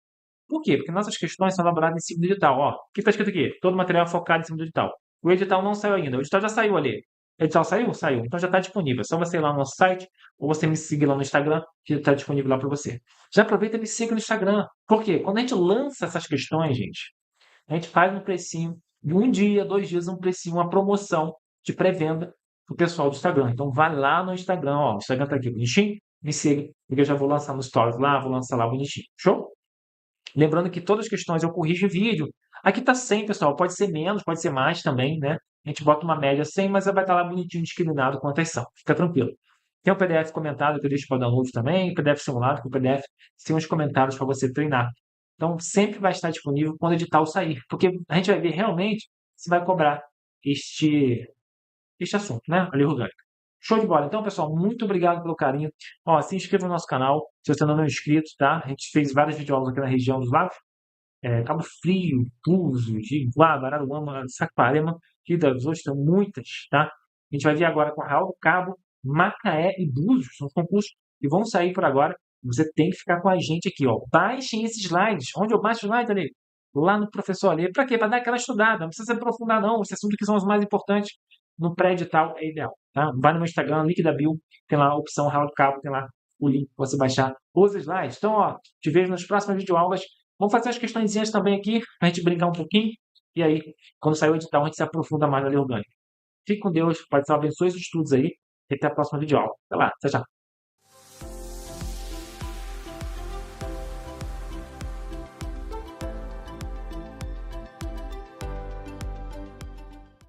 Por quê? Porque nossas questões são elaboradas em cima do edital. Ó, o que está escrito aqui? Todo material focado em cima do edital. O edital não saiu ainda. O edital já saiu ali. O edital saiu? Saiu. Então já está disponível. É só você ir lá no nosso site ou você me seguir lá no Instagram, que está disponível lá para você. Já aproveita e me siga no Instagram. Por quê? Quando a gente lança essas questões, gente, a gente faz um precinho, de um dia, 2 dias, um precinho, uma promoção de pré-venda para o pessoal do Instagram. Então vai lá no Instagram, ó. O Instagram está aqui bonitinho. Me siga, porque eu já vou lançar no Stories lá, vou lançar lá bonitinho. Show? Lembrando que todas as questões eu corrijo em vídeo. Aqui está 100, pessoal. Pode ser menos, pode ser mais também, né? A gente bota uma média 100, mas vai estar lá bonitinho, discriminado quantas são. Fica tranquilo. Tem o PDF comentado que eu deixo para download também, o PDF simulado, que o PDF tem uns comentários para você treinar. Então, sempre vai estar disponível quando o edital sair, porque a gente vai ver realmente se vai cobrar este assunto, né? A lei orgânica. Show de bola. Então, pessoal, muito obrigado pelo carinho. Ó, se inscreva no nosso canal, se você não é inscrito, tá? A gente fez vários videoaulas aqui na região dos lagos. Cabo Frio, Búzios, Iguaba, Araruama, Saquarema, Rio das Ostras, muitas, tá? A gente vai ver agora com Arraial do Cabo, Macaé e Búzios, são os concursos que vão sair por agora. Você tem que ficar com a gente aqui, ó. Baixem esses slides. Onde eu baixo os slides, Ale? Lá no Professor Ale. Para quê? Para dar aquela estudada. Não precisa se aprofundar, não. Os assuntos que são os mais importantes no pré-edital é ideal, tá? Vai no meu Instagram, link da bio, tem lá a opção Arraial do Cabo, tem lá o link para você baixar os slides. Então, ó, te vejo nas próximas videoaulas. Vamos fazer as questõezinhas também aqui, para a gente brincar um pouquinho. E aí, quando sair o edital, a gente se aprofunda mais na lei orgânica. Fique com Deus, Pai do Céu abençoe os estudos aí. E até a próxima videoaula. Até lá, tchau, tchau.